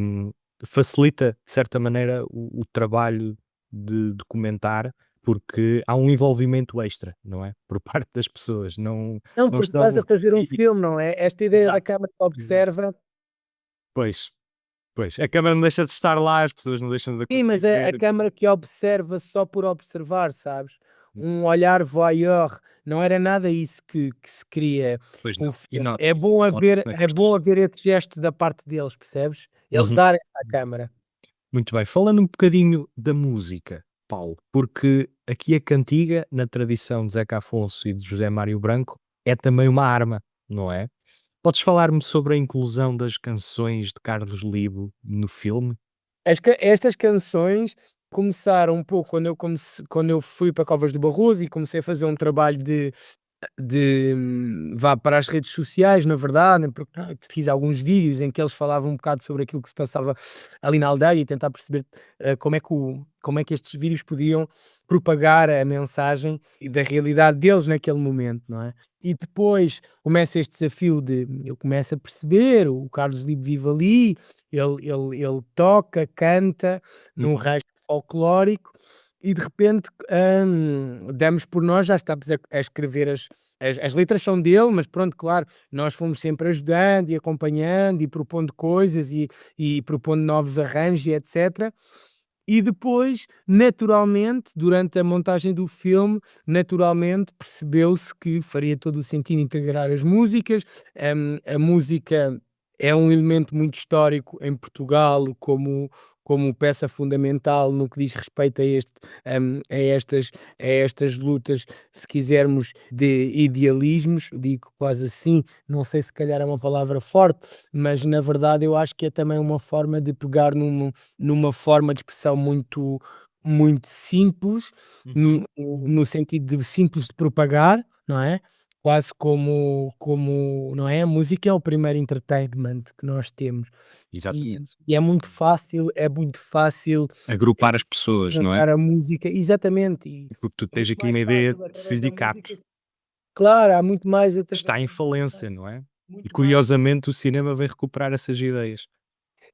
facilita, de certa maneira, o trabalho de documentar, porque há um envolvimento extra, não é? Por parte das pessoas, Não, não porque estás a estão. fazer um filme, não é? Esta ideia da Exato, câmara que exato. observa. Pois, pois. A câmara não deixa de estar lá, as pessoas não deixam de a Sim, mas conseguir é a ver. câmara que observa só por observar, sabes? Um olhar voyeur, não era nada isso que se queria Pois com o não. E filme. nota-se, nota-se na É bom construção. haver esse gesto da parte deles, percebes? Eles Uhum. darem-se à câmara. Muito bem. Falando um bocadinho da música, Paulo, porque aqui a cantiga, na tradição de Zeca Afonso e de José Mário Branco, é também uma arma, não é? Podes falar-me sobre a inclusão das canções de Carlos Libo no filme? Estas canções começaram um pouco quando eu fui para Covas do Barroso e comecei a fazer um trabalho vá para as redes sociais, na verdade, né, porque fiz alguns vídeos em que eles falavam um bocado sobre aquilo que se passava ali na aldeia e tentar perceber como é que estes vídeos podiam propagar a mensagem e da realidade deles naquele momento, não é? E depois começa este desafio eu começo a perceber, o Carlos Libo vive ali, ele toca, canta num Uhum. resto folclórico e de repente, damos por nós, já estamos a escrever as letras são dele, mas pronto, claro, nós fomos sempre ajudando e acompanhando e propondo coisas e propondo novos arranjos e etcétera. E depois, naturalmente, durante a montagem do filme, naturalmente percebeu-se que faria todo o sentido integrar as músicas. A música é um elemento muito histórico em Portugal como peça fundamental no que diz respeito a estas lutas, se quisermos, de idealismos, digo quase assim, não sei se calhar é uma palavra forte, mas na verdade eu acho que é também uma forma de pegar numa forma de expressão muito simples, Uhum. no sentido de simples de propagar, não é? Quase como, não é? A música é o primeiro entertainment que nós temos Exatamente. e é muito fácil Agrupar as pessoas, não é? apresentar a música exatamente, e Porque tu é tens muito aqui mais uma ideia fácil de através da sindicatos. música. Claro, há muito mais através Está em da música, falência, não é? E muito mais. curiosamente o cinema vem recuperar essas ideias.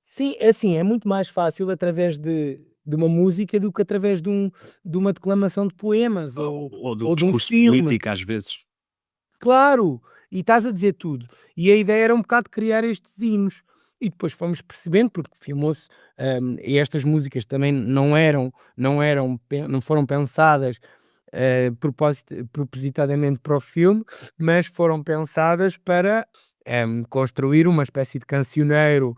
Sim, é assim, é muito mais fácil através de uma música do que através de uma declamação de poemas Ou do ou de um discurso filme. político às vezes. Claro! E estás a dizer tudo. E a ideia era um bocado criar estes hinos. E depois fomos percebendo, porque filmou-se, e estas músicas também não foram pensadas, propositadamente para o filme, mas foram pensadas para, construir uma espécie de cancioneiro,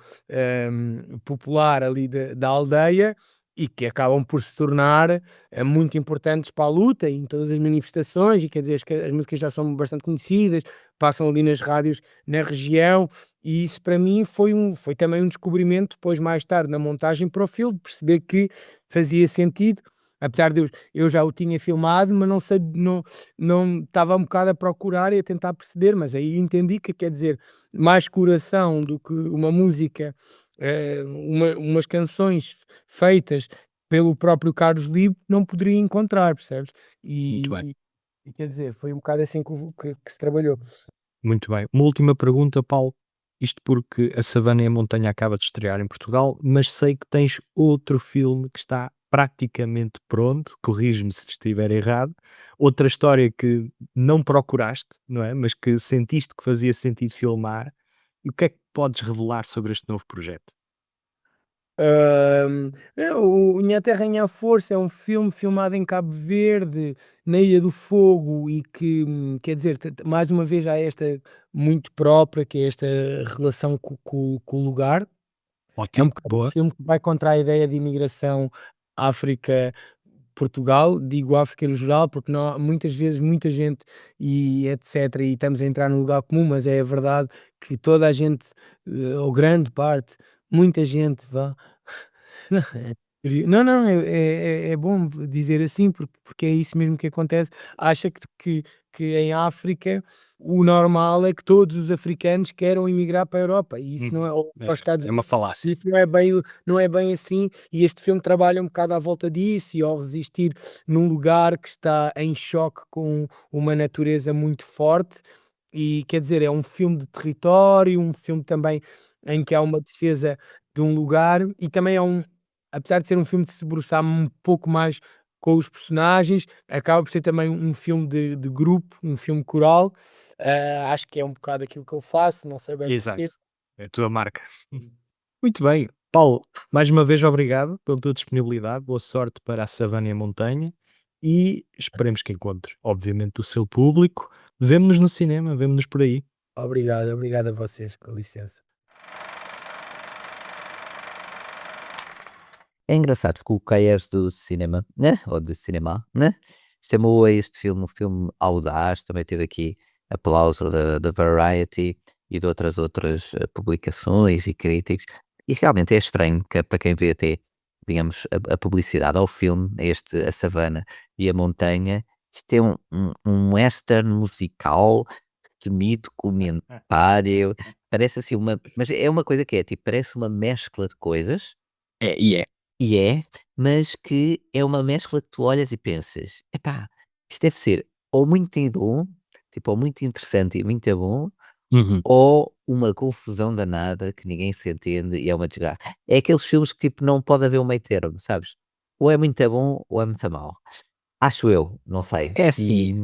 popular ali da aldeia e que acabam por se tornar muito importantes para a luta e em todas as manifestações, e quer dizer, as músicas já são bastante conhecidas, passam ali nas rádios na região, e isso para mim foi também um descobrimento depois mais tarde na montagem para o filme, perceber que fazia sentido, apesar de eu já o tinha filmado, mas não estava um bocado a procurar e a tentar perceber, mas aí entendi que quer dizer, mais coração do que uma música, umas canções feitas pelo próprio Carlos Libo não poderia encontrar, percebes? Muito bem, E quer dizer, foi um bocado assim que se trabalhou. muito bem. Uma última pergunta, Paulo. Isto porque A Savana e a Montanha acaba de estrear em Portugal, mas sei que tens outro filme que está praticamente pronto, corrige-me se estiver errado. Outra história que não procuraste, não é? Mas que sentiste que fazia sentido filmar. E o que é que podes revelar sobre este novo projeto? O Minha Terra Minha Força é um filme filmado em Cabo Verde, na Ilha do Fogo, e que, quer dizer, mais uma vez há esta muito própria, que é esta relação com o lugar. É um Ótimo, bocado um boa. filme que vai contra a ideia de imigração África-Portugal, digo África no geral, porque muitas vezes muita gente e etc. E estamos a entrar num lugar comum, mas é a verdade que toda a gente, ou grande parte, muita gente vá. Não, não, é bom dizer assim, porque é isso mesmo que acontece. Acha que em África o normal é que todos os africanos queiram emigrar para a Europa, e isso não é, Uhum. ou para os Estados É uma Unidos, falácia. isso não é bem assim, e este filme trabalha um bocado à volta disso, e ao resistir num lugar que está em choque com uma natureza muito forte, e quer dizer, é um filme de território, um filme também em que há uma defesa de um lugar, e também apesar de ser um filme de se debruçar um pouco mais com os personagens, acaba por ser também um filme de grupo, um filme coral. Acho que é um bocado aquilo que eu faço, não sei bem Exato. porquê. É a tua marca. Muito bem. Paulo, mais uma vez obrigado pela tua disponibilidade. Boa sorte para a Savana e a Montanha e esperemos que encontres, obviamente, o seu público. Vemo-nos no cinema, vemo-nos por aí. Obrigado a vocês, com licença. É engraçado que o Caiers do cinema, né, ou do cinema, né, chamou a este filme um filme audaz, também teve aqui aplauso da Variety e de outras publicações e críticos, e realmente é estranho que para quem vê até, digamos, a publicidade ao filme, a Savana e a Montanha, isto é um western musical, semi-documentário, parece assim mas é uma coisa que é, tipo, parece uma mescla de coisas, É, e é. e é, mas que é uma mescla que tu olhas e pensas: "Epá, isto deve ser ou muito bom, tipo, ou muito interessante e muito bom, Uhum. ou uma confusão danada que ninguém se entende e é uma desgraça". É aqueles filmes que, tipo, não pode haver um meio termo, sabes? Ou é muito bom ou é muito mau. Acho eu, não sei. É E assim,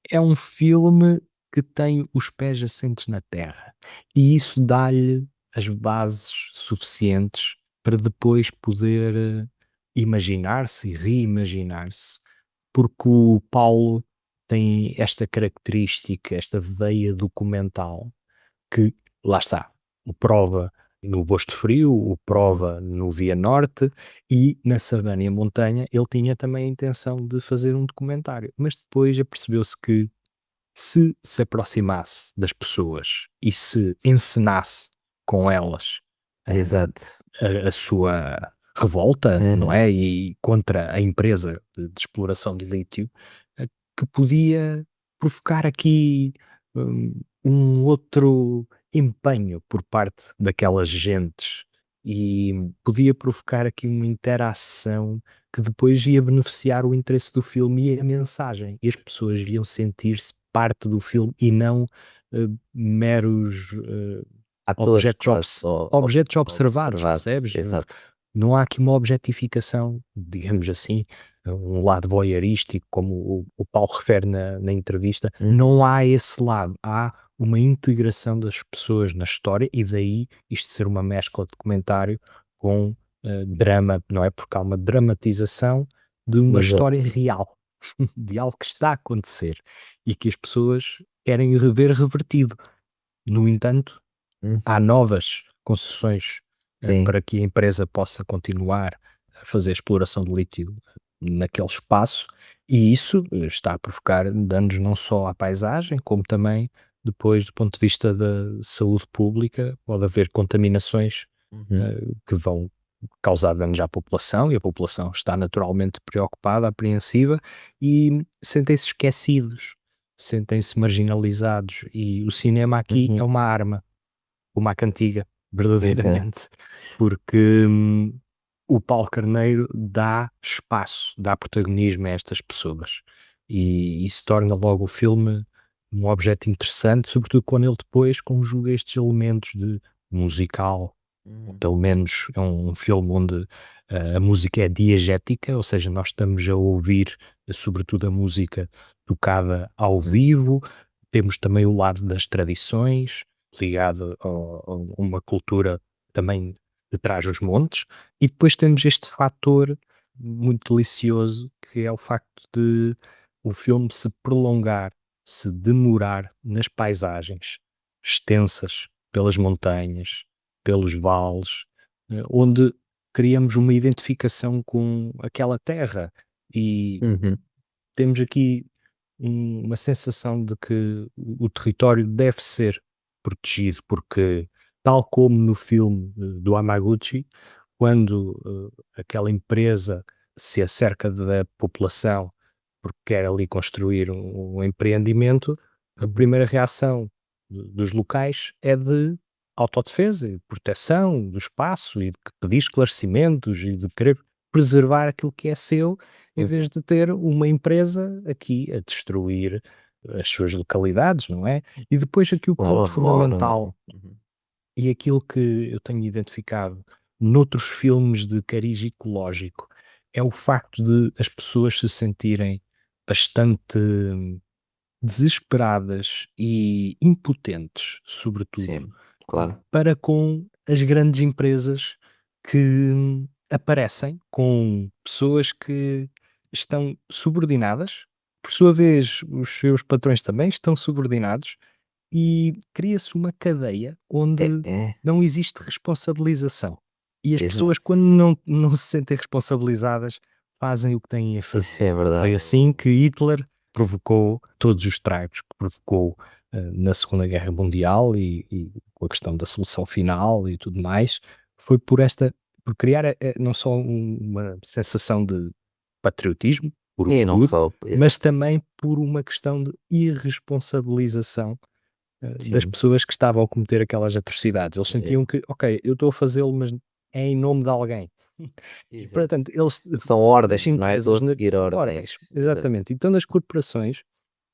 é um filme que tem os pés assentes na terra e isso dá-lhe as bases suficientes para depois poder imaginar-se e reimaginar-se, porque o Paulo tem esta característica, esta veia documental que, lá está, o prova no Bosto Frio, o uhum, prova no Via Norte e na Savana e a Montanha ele tinha também a intenção de fazer um documentário, mas depois apercebeu-se que se aproximasse das pessoas e se encenasse com elas exato. a sua revolta, não Uhum. é? E contra a empresa de exploração de lítio, que podia provocar aqui um outro empenho por parte daquelas gentes e podia provocar aqui uma interação que depois ia beneficiar o interesse do filme e a mensagem. E as pessoas iam sentir-se parte do filme e não meros Atores objetos, quase, ou objetos observados, observados, percebes? exato. Não há aqui uma objetificação, digamos assim, um lado voyeurístico, como o Paulo refere na entrevista, Uhum, não há esse lado, há uma integração das pessoas na história e daí isto ser uma mescla de documentário com drama, não é? Porque há uma dramatização de uma história exato. real, de algo que está a acontecer e que as pessoas querem rever revertido. No entanto, há Uhum, novas concessões, sim. para que a empresa possa continuar a fazer exploração de lítio naquele espaço, e isso está a provocar danos não só à paisagem, como também depois do ponto de vista da saúde pública, pode haver contaminações, Uhum, que vão causar danos à população, e a população está naturalmente preocupada, apreensiva, e sentem-se esquecidos, sentem-se marginalizados, e o cinema aqui é uhum, uma arma, uma cantiga, exato. verdadeiramente, porque, o Paulo Carneiro dá espaço, dá protagonismo a estas pessoas, e isso torna logo o filme um objeto interessante, sobretudo quando ele depois conjuga estes elementos de musical, ou Uhum, pelo menos é um filme onde a música é diegética, ou seja, nós estamos a ouvir, sobretudo a música tocada ao vivo, temos também o lado das tradições, ligado a uma cultura também de trás-os-montes, e depois temos este fator muito delicioso, que é o facto de o filme se prolongar, se demorar nas paisagens extensas pelas montanhas, pelos vales, onde criamos uma identificação com aquela terra e uhum, temos aqui uma sensação de que o território deve ser protegido, porque, tal como no filme do Hamaguchi, quando aquela empresa se acerca da população porque quer ali construir um empreendimento, a uhum. primeira reação dos locais é de autodefesa e proteção do espaço e de pedir esclarecimentos e de querer preservar aquilo que é seu, em Uhum. vez de ter uma empresa aqui a destruir as suas localidades, não é? E depois aqui o ponto Claro, claro. fundamental Uhum. E aquilo que eu tenho identificado noutros filmes de cariz ecológico é o facto de as pessoas se sentirem bastante desesperadas e impotentes, sobretudo, Sim, claro. para com as grandes empresas que aparecem com pessoas que estão subordinadas, por sua vez, os seus patrões também estão subordinados e cria-se uma cadeia onde É, não existe responsabilização. E as pessoas, exato. quando não se sentem responsabilizadas, fazem o que têm a fazer. Isso é Foi verdade. assim que Hitler provocou todos os estragos que provocou na Segunda Guerra Mundial e com a questão da solução final e tudo mais. Foi por criar não só uma sensação de patriotismo, por E não orgulho, só, mas também por uma questão de irresponsabilização das sim, pessoas que estavam a cometer aquelas atrocidades. Eles é, sentiam que, ok, eu estou a fazê-lo, mas é em nome de alguém. E, exato. portanto, eles, São as ordens, não é? Estou a empresas, seguir são ordens. ordens. Exato. Exatamente. Então, nas corporações,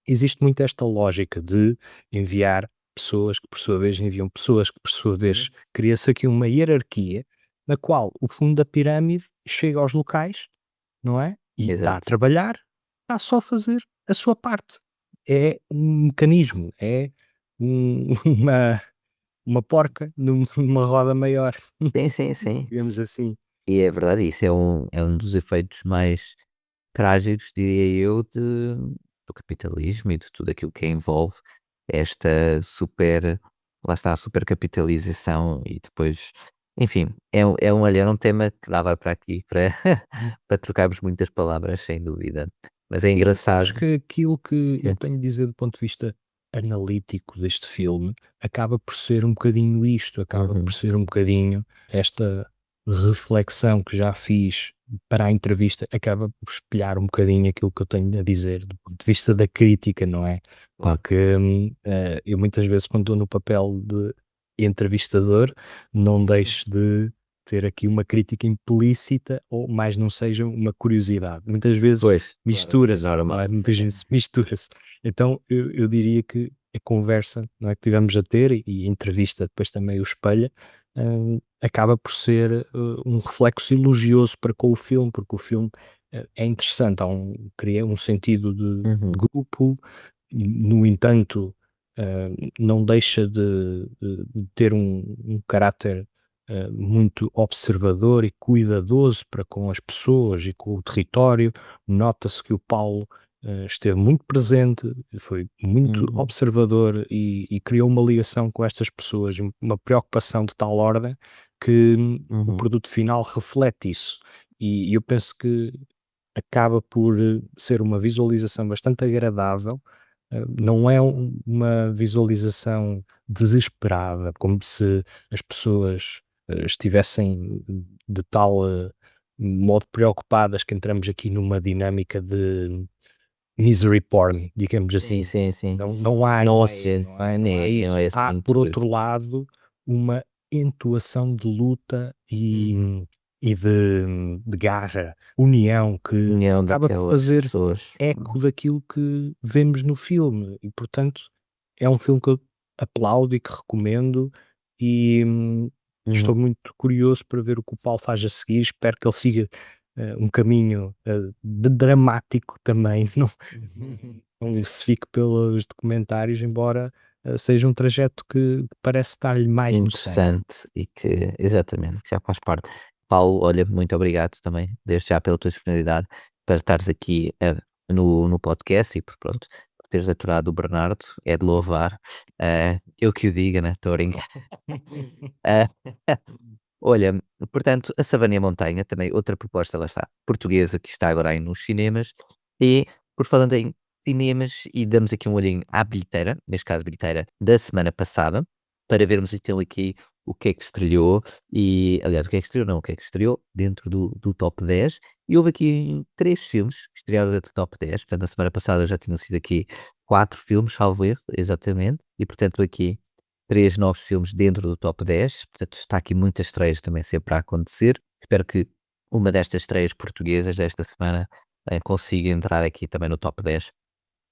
existe muito esta lógica de enviar pessoas que, por sua vez, enviam pessoas que, por sua vez, cria-se aqui uma hierarquia na qual o fundo da pirâmide chega aos locais, não é? E está a Exato. trabalhar, está só a fazer a sua parte. É um mecanismo, é uma, uma porca numa roda maior, Sim, sim, sim. digamos assim. E é verdade, isso é um dos efeitos mais trágicos, diria eu, do capitalismo e de tudo aquilo que envolve esta super, lá está, a supercapitalização e depois, enfim, olha, era um tema que dava para aqui, para, para trocarmos muitas palavras, sem dúvida. Mas é Sim, sabes engraçado. que aquilo que eu Sim. tenho de dizer do ponto de vista analítico deste filme acaba por ser um bocadinho isto, acaba por Uhum. ser um bocadinho esta reflexão que já fiz para a entrevista, acaba por espelhar um bocadinho aquilo que eu tenho a dizer do ponto de vista da crítica, não é? Claro. Porque eu muitas vezes, quando estou no papel de entrevistador, não deixo de ter aqui uma crítica implícita ou mais não seja uma curiosidade. Muitas vezes Pois, claro, é mistura-se, não normal. é? Muitas vezes mistura-se. Então eu diria que a conversa, não é, que tivemos a ter e a entrevista depois também o espelha, acaba por ser um reflexo elogioso para com o filme, porque o filme é interessante, cria um sentido de Uhum. grupo, no entanto, não deixa de ter um caráter muito observador e cuidadoso para com as pessoas e com o território. Nota-se que o Paulo esteve muito presente, foi muito Uhum. observador e criou uma ligação com estas pessoas, uma preocupação de tal ordem que o Uhum. produto final reflete isso. E eu penso que acaba por ser uma visualização bastante agradável. Não é uma visualização desesperada, como se as pessoas estivessem de tal modo preocupadas que entramos aqui numa dinâmica de misery porn, digamos Sim, assim. sim, sim. Não há Não isso, assiste, não é? Não nem há aqui, não isso. é esse Há, por muito. outro lado, uma entoação de luta Uhum. e de garra, união, que União acaba por daquelas fazer pessoas. eco daquilo que vemos no filme. E, portanto, é um filme que eu aplaudo e que recomendo. E Uhum. estou muito curioso para ver o que o Paulo faz a seguir. Espero que ele siga um caminho dramático também. Não se fique pelos documentários, embora seja um trajeto que parece estar-lhe mais no sangue. Interessante e que exatamente, que já faz parte. Paulo, olha, muito obrigado também, desde já pela tua disponibilidade para estares aqui, no podcast e por pronto, por teres aturado o Bernardo, é de louvar. Eu que o diga, né, estou a brincar. Ah, olha, portanto, A Savana e a Montanha, também outra proposta, lá está, portuguesa, que está agora aí nos cinemas. E, por falando em cinemas, e damos aqui um olhinho à bilheteira, neste caso a bilheteira da semana passada, para vermos então aqui o que é que estreou, e aliás, o que é que estreou não, o que é que estreou dentro do top 10, e houve aqui 3 filmes que estrearam dentro do top 10, portanto, na semana passada já tinham sido aqui 4 filmes, salvo erro, exatamente, e portanto aqui 3 novos filmes dentro do top 10, portanto está aqui muitas estreias também sempre a acontecer. Espero que uma destas estreias portuguesas desta semana consiga entrar aqui também no top 10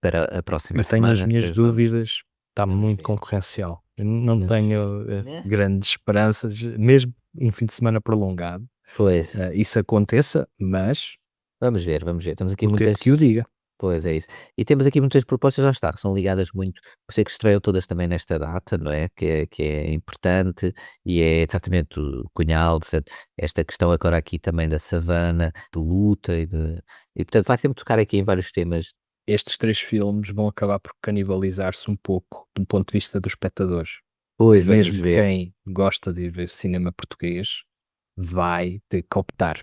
para a próxima Eu tenho as semana. minhas Depois vamos, dúvidas, está vamos muito ver. concorrencial. Eu não Não. tenho Né? grandes esperanças, mesmo em fim de semana prolongado, Pois, isso aconteça, mas vamos ver, vamos ver. Temos aqui o tempo muitas. que o diga. Pois é isso. E temos aqui muitas propostas, lá está, que são ligadas muito, por isso é que estreiam todas também nesta data, não é? Que é importante e é exatamente o Cunhal, portanto, esta questão agora aqui também da savana, de luta e portanto vai sempre tocar aqui em vários temas. Estes 3 filmes vão acabar por canibalizar-se um pouco do ponto de vista dos espectadores. Pois, vamos Mesmo ver. quem gosta de ir ver cinema português vai ter que optar.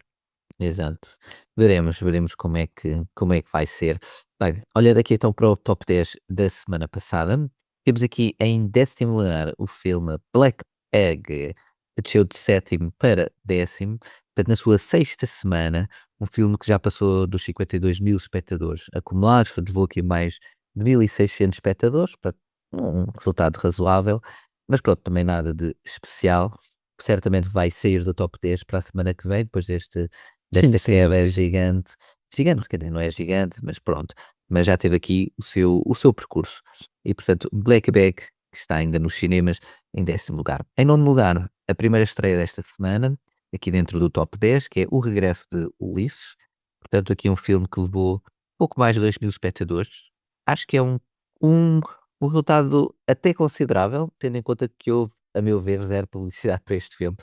Exato. Veremos como é que vai ser. Bem, olhando aqui então para o top 10 da semana passada, temos aqui em 10º lugar o filme Black Egg, que desceu de 7º para 10º, portanto na sua sexta semana, um filme que já passou dos 52.000 espectadores acumulados, portanto levou aqui mais de 1.600 espectadores, portanto um resultado razoável, mas pronto, também nada de especial. Certamente vai sair do top 10 para a semana que vem, depois Sim, desta sem queda dúvida. gigante, gigante, quer dizer, não é gigante, mas pronto, mas já teve aqui o seu percurso. E portanto, Black Bag, que está ainda nos cinemas, em 10º lugar. Em 9º lugar, a primeira estreia desta semana, aqui dentro do top 10, que é O Regresso de Ulisses. Portanto, aqui um filme que levou pouco mais de 2.000 espectadores. Acho que é um, um resultado até considerável, tendo em conta que houve, a meu ver, zero publicidade para este filme.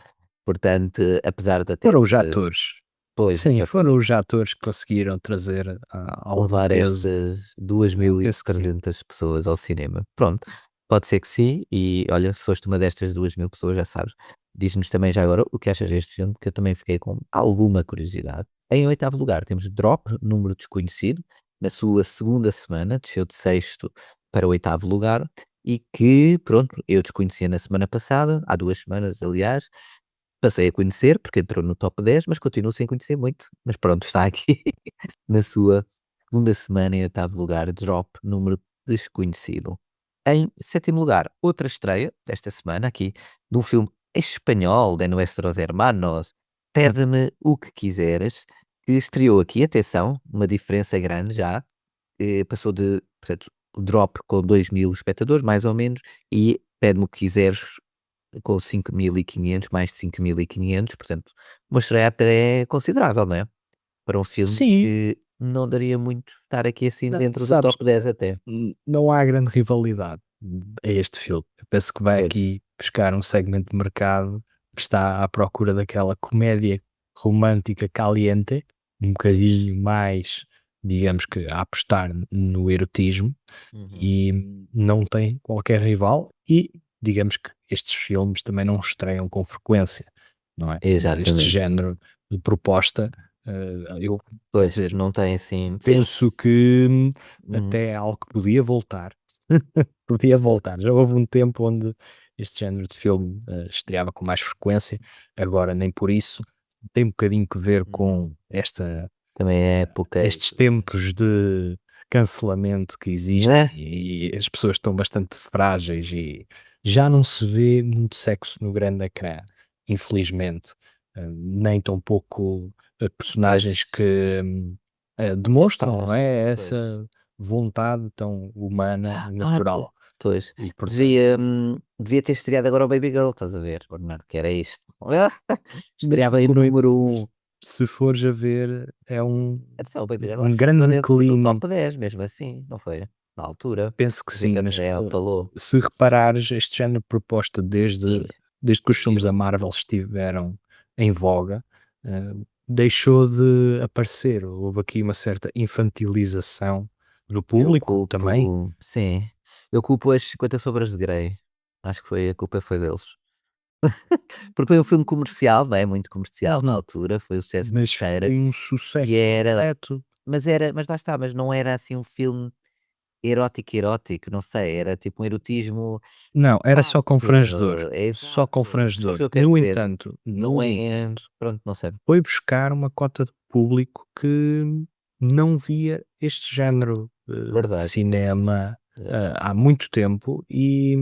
Portanto, apesar de até Foram os atores. pois, Sim, exatamente, foram os atores que conseguiram trazer algum levar peso. estas 2.300 Penso que sim. pessoas ao cinema. Pronto, pode ser que sim, e olha, se foste uma destas 2.000 pessoas, já sabes. Diz-nos também já agora o que achas deste filme, que eu também fiquei com alguma curiosidade. Em 8º lugar temos Drop, Número Desconhecido, na sua segunda semana, desceu de 6º para o 8º lugar, e que, pronto, eu desconhecia na semana passada, há 2 semanas, aliás, passei a conhecer, porque entrou no top 10, mas continuo sem conhecer muito. Mas pronto, está aqui na sua segunda semana em 8º lugar, Drop, Número Desconhecido. Em 7º lugar, outra estreia desta semana aqui, de um filme espanhol de Nuestros Hermanos, Pede-me o que quiseres, que estreou aqui, atenção, uma diferença grande já, passou de, portanto, o Drop com 2.000 espectadores, mais ou menos, e Pede-me o que quiseres com 5.500, mais de 5.500, portanto, uma estreia até considerável, não é? Para um filme Sim, que não daria muito estar aqui assim dentro do sabes, top 10 até. não há grande rivalidade a este filme. Eu penso que vai Pois. aqui buscar um segmento de mercado que está à procura daquela comédia romântica caliente, um bocadinho mais, digamos que, a apostar no erotismo Uhum. e não tem qualquer rival e digamos que estes filmes também não estreiam com frequência, não é? Este Exatamente. género de proposta, eu quer Pois, dizer, não tem assim sim. penso que Uhum. até é algo que podia voltar. Podia voltar. Já houve um tempo onde este género de filme, estreava com mais frequência, agora nem por isso. Tem um bocadinho que ver com Também é época estes tempos de cancelamento que existem né? e as pessoas estão bastante frágeis e já não se vê muito sexo no grande ecrã, infelizmente. Nem tão pouco personagens que demonstram, não é, Pois. essa vontade tão humana e Pois. natural. Pois. E portanto, Devia ter estreado agora o Baby Girl, estás a ver, Bernardo, que era isto. mas Estreava aí no número 1. se fores a ver, é Atenção, o Baby Girl um acho que entrou grande dentro do declínio. top 10 mesmo assim, não foi? Na altura. Penso que Quer dizer que sim, mas até apalou. se reparares, este género de proposta Ih, desde que os filmes da Marvel estiveram em voga, deixou de aparecer. Houve aqui uma certa infantilização do eu público também. culpo sim, eu culpo as 50 Sombras de Grey. Acho que foi a culpa foi deles. Porque foi um filme comercial, não é, muito comercial na altura, foi o sucesso de Mas bilheteira foi um sucesso e era completo. mas lá está, mas não era assim um filme erótico, erótico, não sei, era tipo um erotismo Não, era só confrangedor. fácil, é Só exato, percebes o confrangedor. que eu quero No dizer? entanto, Não é pronto, não sei. foi buscar uma cota de público que não via este género de Verdade, cinema verdade. há muito tempo e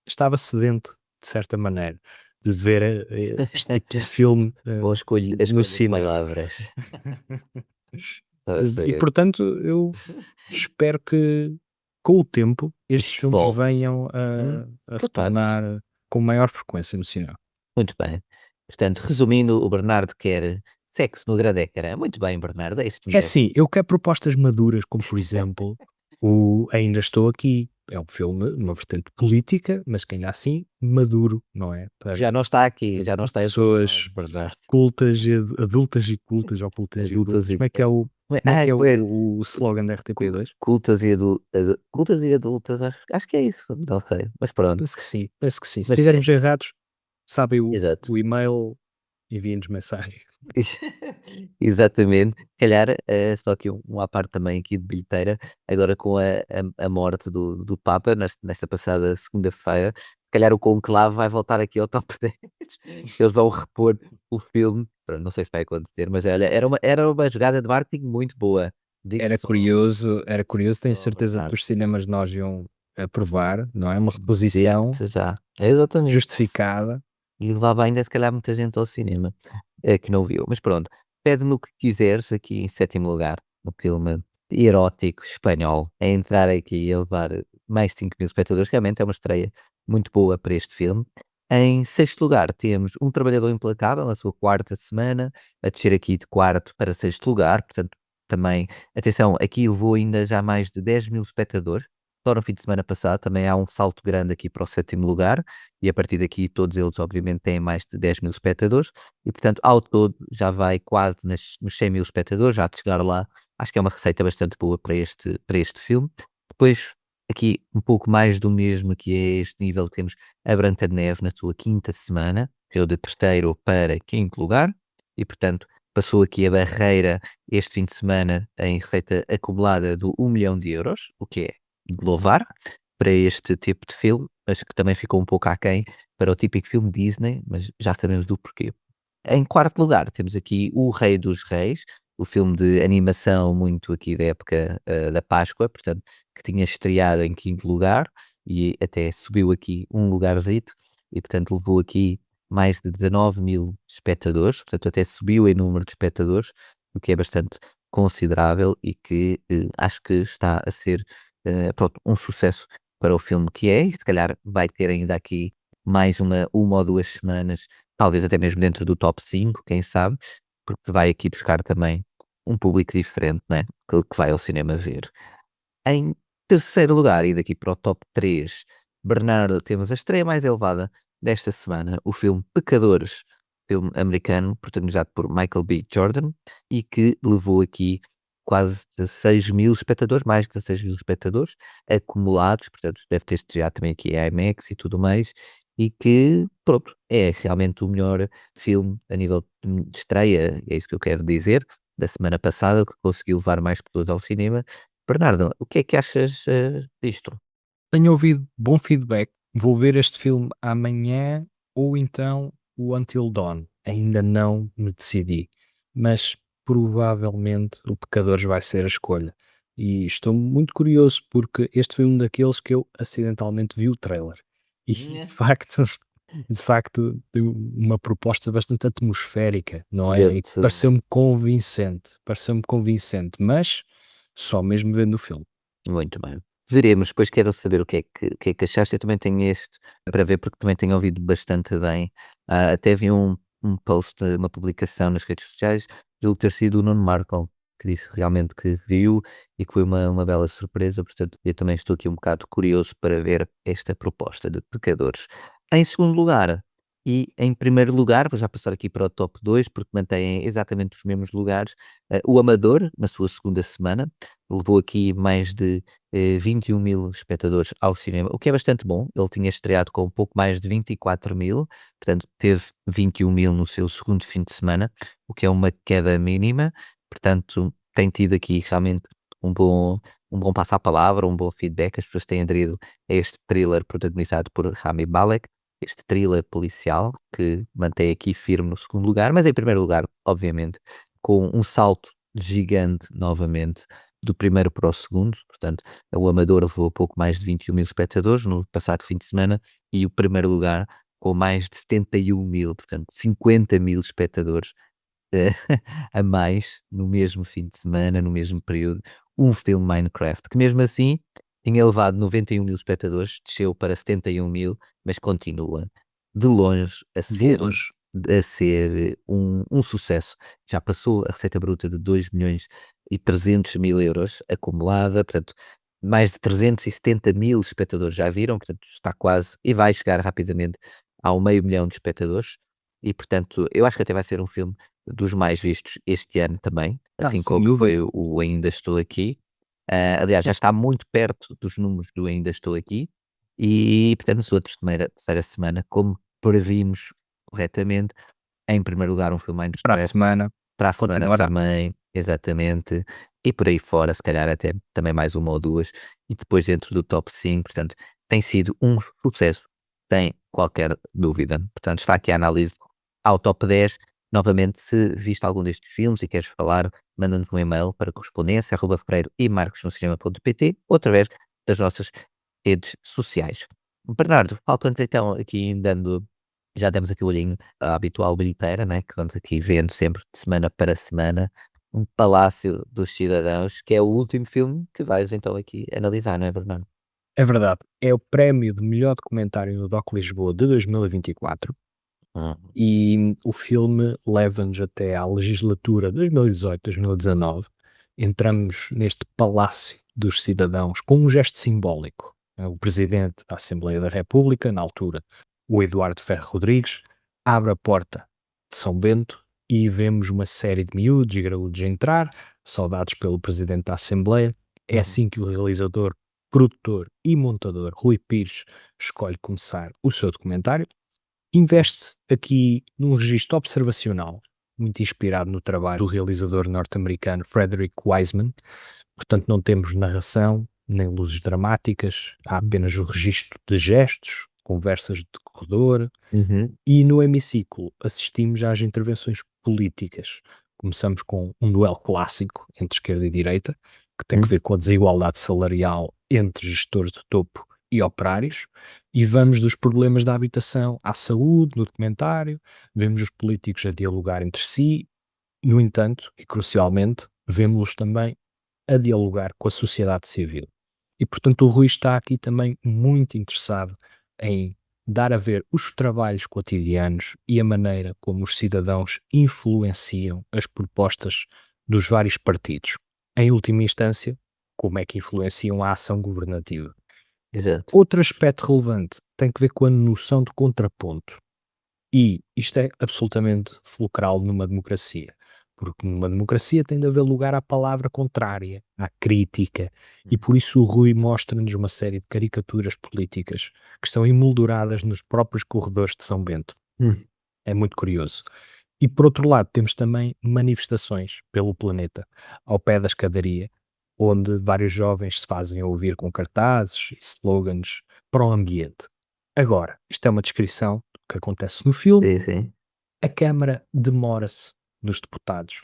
estava sedento, de certa maneira, de ver este tipo de filme Boa escolha a no escolha de cinema. palavras. A E sério. portanto, eu espero que com o tempo estes filmes Bom, venham a capaz. retornar com maior frequência no cinema. Muito bem. Portanto, resumindo, o Bernardo quer sexo no grande ecrã. Muito bem, Bernardo, é isto É mesmo. assim, eu quero propostas maduras, como por exemplo, o Ainda Estou Aqui. É um filme, uma vertente política, mas que ainda assim maduro, não é? Para Já não está aqui, já não está em pessoas Bernardo. cultas, adultas e cultas, ou cultas e Adultas cultas. e Como é que é o, como é Ai, que é pois, o slogan da RTP2? cultas e cultas e adultas, acho que é isso, não sei, mas pronto. Penso que sim, penso que sim. Se Mas sim, estivermos errados, sabem exato. o e-mail, enviem-nos mensagem. Exatamente. Se calhar, só aqui à parte também aqui de bilheteira, agora com a morte do Papa, nesta passada segunda-feira, se calhar o conclave vai voltar aqui ao top 10. Eles vão repor o filme, pronto, não sei se vai acontecer, mas olha, era uma jogada de marketing muito boa. Digo só, Era curioso, tenho só certeza que Bernardo. os cinemas nós iam aprovar, não é? Uma reposição Digo-te já. Exatamente. justificada. E levava ainda se calhar muita gente ao cinema, que não viu. Mas pronto, pede-me o que quiseres aqui em sétimo lugar, no filme erótico espanhol, a entrar aqui e a levar mais de 5.000 espectadores, realmente é uma estreia muito boa para este filme. Em sexto lugar temos Um Trabalhador Implacável, na sua quarta semana, a descer aqui de quarto para sexto lugar, portanto também, atenção, aqui levou ainda já mais de 10.000 espectadores, só no fim de semana passado, também há um salto grande aqui para o sétimo lugar, e a partir daqui todos eles obviamente têm mais de 10.000 espectadores e portanto ao todo já vai quase nos 100.000 espectadores, já de chegar lá, acho que é uma receita bastante boa para este filme. Depois aqui um pouco mais do mesmo que é este nível, temos a Branca de Neve na sua quinta semana, eu de terceiro para quinto lugar e portanto passou aqui a barreira este fim de semana em receita acumulada do 1 milhão de euros, o que é de louvar para este tipo de filme, mas que também ficou um pouco aquém para o típico filme Disney, mas já sabemos do porquê. Em quarto lugar, temos aqui O Rei dos Reis, o filme de animação muito aqui da época da Páscoa, portanto, que tinha estreado em quinto lugar e até subiu aqui um lugarzito e, portanto, levou aqui mais de 19.000 espectadores, portanto, até subiu em número de espectadores, o que é bastante considerável e que acho que está a ser pronto, um sucesso para o filme que é, e se calhar vai ter ainda aqui mais uma ou 2 semanas, talvez até mesmo dentro do top 5, quem sabe, porque vai aqui buscar também um público diferente, né, que vai ao cinema ver. Em terceiro lugar, e daqui para o top 3, Bernardo, temos a estreia mais elevada desta semana, o filme Pecadores, filme americano protagonizado por Michael B. Jordan e que levou aqui quase 16.000 espectadores, mais de 16.000 espectadores acumulados, portanto deve ter estreado também aqui a IMAX e tudo mais, e que, pronto, é realmente o melhor filme a nível de estreia, é isso que eu quero dizer, da semana passada, que conseguiu levar mais pessoas ao cinema. Bernardo, o que é que achas, disto? Tenho ouvido bom feedback. Vou ver este filme amanhã ou então o Until Dawn. Ainda não me decidi, mas provavelmente o Pecadores vai ser a escolha. E estou muito curioso porque este foi um daqueles que eu acidentalmente vi o trailer. E Né. de facto tem uma proposta bastante atmosférica, não é? E Gente, pareceu-me convincente, mas só mesmo vendo o filme. muito bem. Veremos, depois quero saber o que é que achaste. Eu também tenho este para ver, porque também tenho ouvido bastante bem. Até vi um post, uma publicação nas redes sociais, julgo ter sido o Nuno Markle, que disse realmente que viu e que foi uma bela surpresa. Portanto, eu também estou aqui um bocado curioso para ver esta proposta de Pecadores. Em segundo lugar, e em primeiro lugar, vou já passar aqui para o top 2 porque mantêm exatamente os mesmos lugares. O Amador, na sua segunda semana, levou aqui mais de 21.000 espectadores ao cinema, o que é bastante bom. Ele tinha estreado com um pouco mais de 24.000, portanto teve 21.000 no seu segundo fim de semana, o que é uma queda mínima, portanto tem tido aqui realmente um bom passo à palavra, um bom feedback, as pessoas têm aderido a este thriller protagonizado por Rami Malek, este thriller policial que mantém aqui firme no segundo lugar, mas em primeiro lugar, obviamente, com um salto gigante novamente do primeiro para o segundo, portanto, o Amador levou pouco mais de 21.000 espectadores no passado fim de semana e o primeiro lugar com mais de 71.000, portanto, 50.000 espectadores eh, a mais no mesmo fim de semana, no mesmo período, um filme Minecraft, que mesmo assim tinha levado 91.000 espectadores, desceu para 71.000, mas continua de longe De longe. a ser um sucesso. Já passou a receita bruta de 2.300.000 euros acumulada, portanto, mais de 370.000 espectadores já viram, portanto, está quase e vai chegar rapidamente ao 500.000 de espectadores. E, portanto, eu acho que até vai ser um filme dos mais vistos este ano também, assim Sem como foi dúvida. o Ainda Estou Aqui. Aliás, já está muito perto dos números do Ainda Estou Aqui. E, portanto, na sua terceira semana, como previmos corretamente, em primeiro lugar, um filme Minecraft, Para a semana para a semana continuará. também, exatamente, e por aí fora, se calhar até também mais uma ou duas, e depois dentro do top 5, portanto, tem sido um sucesso, sem qualquer dúvida. Portanto, está aqui a análise ao top 10. Novamente, se viste algum destes filmes e queres falar, manda-nos um e-mail para correspondência@ferreiro e marcosnocinema.pt ou através das nossas redes sociais. Bernardo, falta-nos então aqui dando, já demos aqui o olhinho à habitual bilheteira, né, que vamos aqui vendo sempre de semana para semana, um Palácio dos Cidadãos, que é o último filme que vais então aqui analisar, não é, Bernardo? É verdade, é o prémio de melhor documentário no DOC Lisboa de 2024 Hum, e o filme leva-nos até à legislatura 2018-2019. Entramos neste Palácio dos Cidadãos com um gesto simbólico. O Presidente da Assembleia da República, na altura, o Eduardo Ferro Rodrigues, abre a porta de São Bento e vemos uma série de miúdos e graúdos entrar, saudados pelo Presidente da Assembleia. É uhum. assim que o realizador, produtor e montador Rui Pires escolhe começar o seu documentário. Investe aqui num registro observacional, muito inspirado no trabalho do realizador norte-americano Frederick Wiseman. Portanto, não temos narração, nem luzes dramáticas, há apenas o registro de gestos, conversas de corredor, Uhum. e no hemiciclo assistimos às intervenções políticas. Começamos com um duelo clássico entre esquerda e direita, que tem que ver com a desigualdade salarial entre gestores de topo e operários, e vamos dos problemas da habitação à saúde no documentário, vemos os políticos a dialogar entre si. No entanto, e crucialmente, vemos-los também a dialogar com a sociedade civil. E, portanto, o Rui está aqui também muito interessado em dar a ver os trabalhos cotidianos e a maneira como os cidadãos influenciam as propostas dos vários partidos. Em última instância, como é que influenciam a ação governativa. Exato. Outro aspecto relevante tem que ver com a noção de contraponto. E isto é absolutamente fulcral numa democracia, porque numa democracia tem de haver lugar à palavra contrária, à crítica, e por isso o Rui mostra-nos uma série de caricaturas políticas que estão emolduradas nos próprios corredores de São Bento. Hum. É muito curioso. E por outro lado temos também manifestações pelo planeta, ao pé da escadaria, onde vários jovens se fazem ouvir com cartazes e slogans para o ambiente. Agora, isto é uma descrição do que acontece no filme. Sim, sim. A Câmara demora-se nos deputados.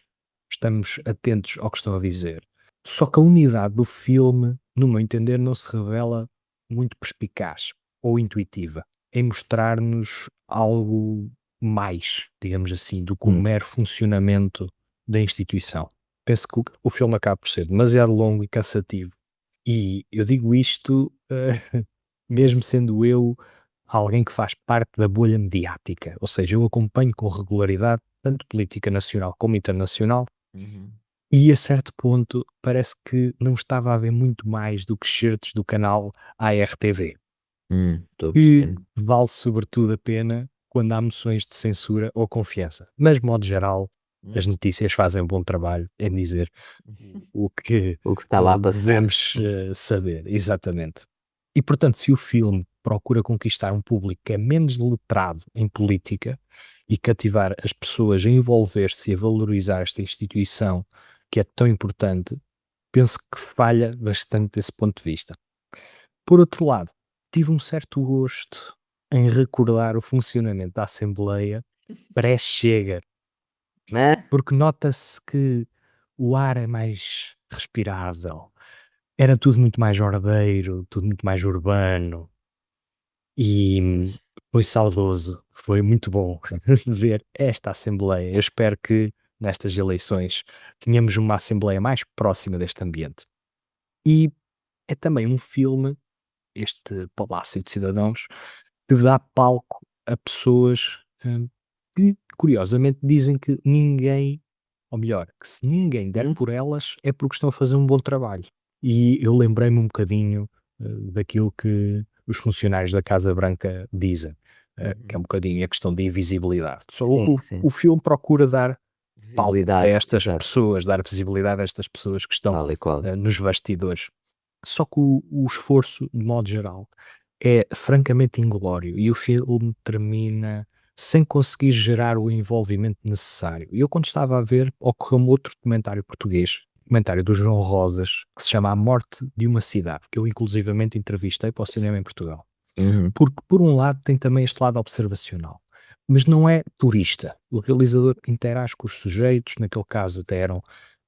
Estamos atentos ao que estão a dizer. Só que a unidade do filme, no meu entender, não se revela muito perspicaz ou intuitiva em mostrar-nos algo mais, digamos assim, do que o mero funcionamento da instituição. Penso que o filme acaba por ser demasiado longo e cansativo. E eu digo isto, mesmo sendo eu alguém que faz parte da bolha mediática, ou seja, eu acompanho com regularidade tanto política nacional como internacional, Uhum. e a certo ponto parece que não estava a haver muito mais do que certos do canal ARTV, Estou a que perceber. vale sobretudo a pena quando há moções de censura ou confiança. Mas, de modo geral, as notícias fazem um bom trabalho em dizer o que O que está lá a passar. devemos saber, exatamente. E, portanto, se o filme procura conquistar um público que é menos letrado em política e cativar as pessoas a envolver-se e a valorizar esta instituição que é tão importante, penso que falha bastante desse ponto de vista. Por outro lado, tive um certo gosto em recordar o funcionamento da Assembleia pré-Chega, Mas, porque nota-se que o ar é mais respirável, era tudo muito mais ordeiro, tudo muito mais urbano e foi saudoso, foi muito bom ver esta Assembleia. Eu espero que nestas eleições tenhamos uma Assembleia mais próxima deste ambiente. E é também um filme, este Palácio de Cidadãos, que dá palco a pessoas que, curiosamente, dizem que ninguém, ou melhor, que se ninguém der Hum, por elas é porque estão a fazer um bom trabalho. E eu lembrei-me um bocadinho daquilo que os funcionários da Casa Branca dizem, que é um bocadinho a questão da invisibilidade. Só sim, o sim. filme procura dar palco a Visibilidade, estas exato, pessoas, dar visibilidade a estas pessoas que estão tal e qual. nos bastidores. Só que o esforço, de modo geral, é francamente inglório e o filme termina sem conseguir gerar o envolvimento necessário. E eu, quando estava a ver, ocorreu-me outro documentário português, documentário do João Rosas, que se chama A Morte de uma Cidade, que eu inclusivamente entrevistei para o cinema em Portugal. Uhum. Porque, por um lado, tem também este lado observacional, mas não é turista. O realizador interage com os sujeitos, naquele caso até eram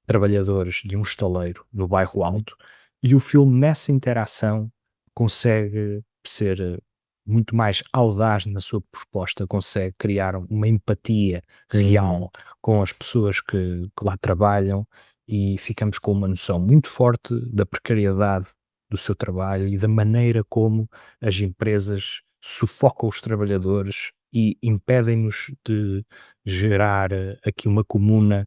trabalhadores de um estaleiro no bairro Alto, e o filme, nessa interação, consegue ser muito mais audaz na sua proposta, consegue criar uma empatia Uhum. real com as pessoas que lá trabalham e ficamos com uma noção muito forte da precariedade do seu trabalho e da maneira como as empresas sufocam os trabalhadores e impedem-nos de gerar aqui uma comuna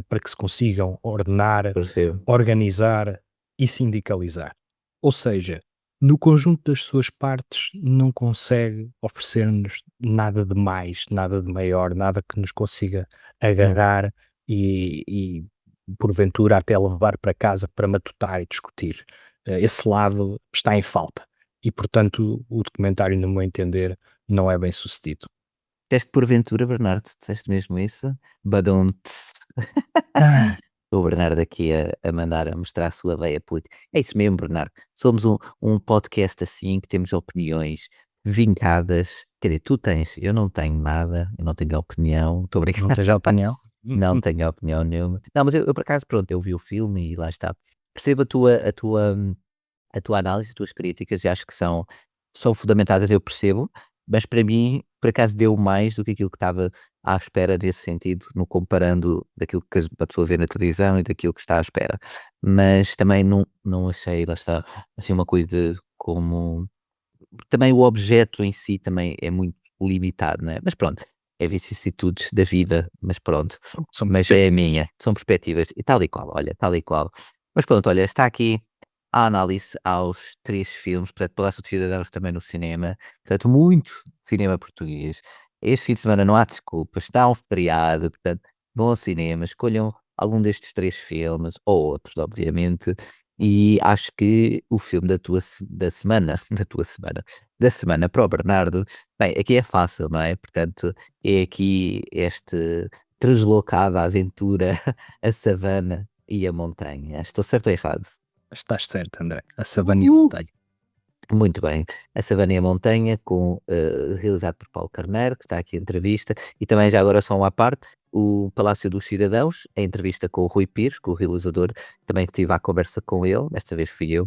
para que se consigam ordenar, Percebo. organizar e sindicalizar. Ou seja, no conjunto das suas partes não consegue oferecer-nos nada de mais, nada de maior, nada que nos consiga agarrar e porventura até levar para casa para matutar e discutir. Esse lado está em falta e, portanto, o documentário, no meu entender, não é bem sucedido. Disseste porventura, Bernardo? Disseste mesmo isso? Badum-ts. Ah, O Bernardo aqui a mandar, a mostrar a sua veia política. É isso mesmo, Bernardo. Somos um podcast assim, que temos opiniões vincadas. Quer dizer, tu tens, eu não tenho nada, eu não tenho opinião. Estou a não brincar. tens a opinião? Não tenho opinião nenhuma. Não, mas eu por acaso, pronto, eu vi o filme e lá está. Percebo a tua análise, as tuas críticas, e acho que são fundamentadas, eu percebo, mas para mim, por acaso, deu mais do que aquilo que estava à espera nesse sentido, no comparando daquilo que a pessoa vê na televisão e daquilo que está à espera. Mas também não achei, lá está, assim uma coisa de como também o objeto em si também é muito limitado, não é? Mas pronto, é vicissitudes da vida, mas pronto, São mas é a minha, são perspectivas e tal e qual, olha, tal e qual. Mas pronto, olha, está aqui a análise aos 3 filmes, portanto, Palácio dos Cidadãos também no cinema, portanto, muito cinema português. Este fim de semana não há desculpas, está um feriado, portanto, vão ao cinema, escolham algum destes 3 filmes, ou outros, obviamente, e acho que o filme da semana, da semana para o Bernardo, bem, aqui é fácil, não é? Portanto, é aqui este translocado à aventura, a savana e a montanha. Estou certo ou errado? Estás certo, André. A Savana e a Uhul. Montanha. Muito bem. A Savana e a Montanha, realizado por Paulo Carneiro, que está aqui em entrevista, e também já agora só uma parte, o Palácio dos Cidadãos, a entrevista com o Rui Pires, com o realizador, também que tive à conversa com ele, desta vez fui eu,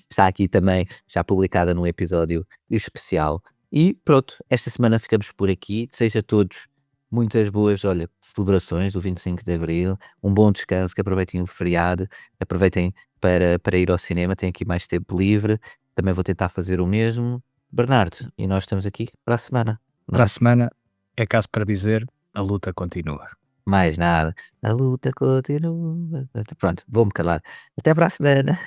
está aqui também, já publicada num episódio especial. E pronto, esta semana ficamos por aqui, desejo a todos muitas boas, olha, celebrações do 25 de Abril, um bom descanso, que aproveitem o feriado, aproveitem para ir ao cinema, têm aqui mais tempo livre, também vou tentar fazer o mesmo. Bernardo, e nós estamos aqui para a semana, não Para a é? semana, é caso para dizer, a luta continua. Mais nada. A luta continua. Pronto, vou-me calar. Até para a semana.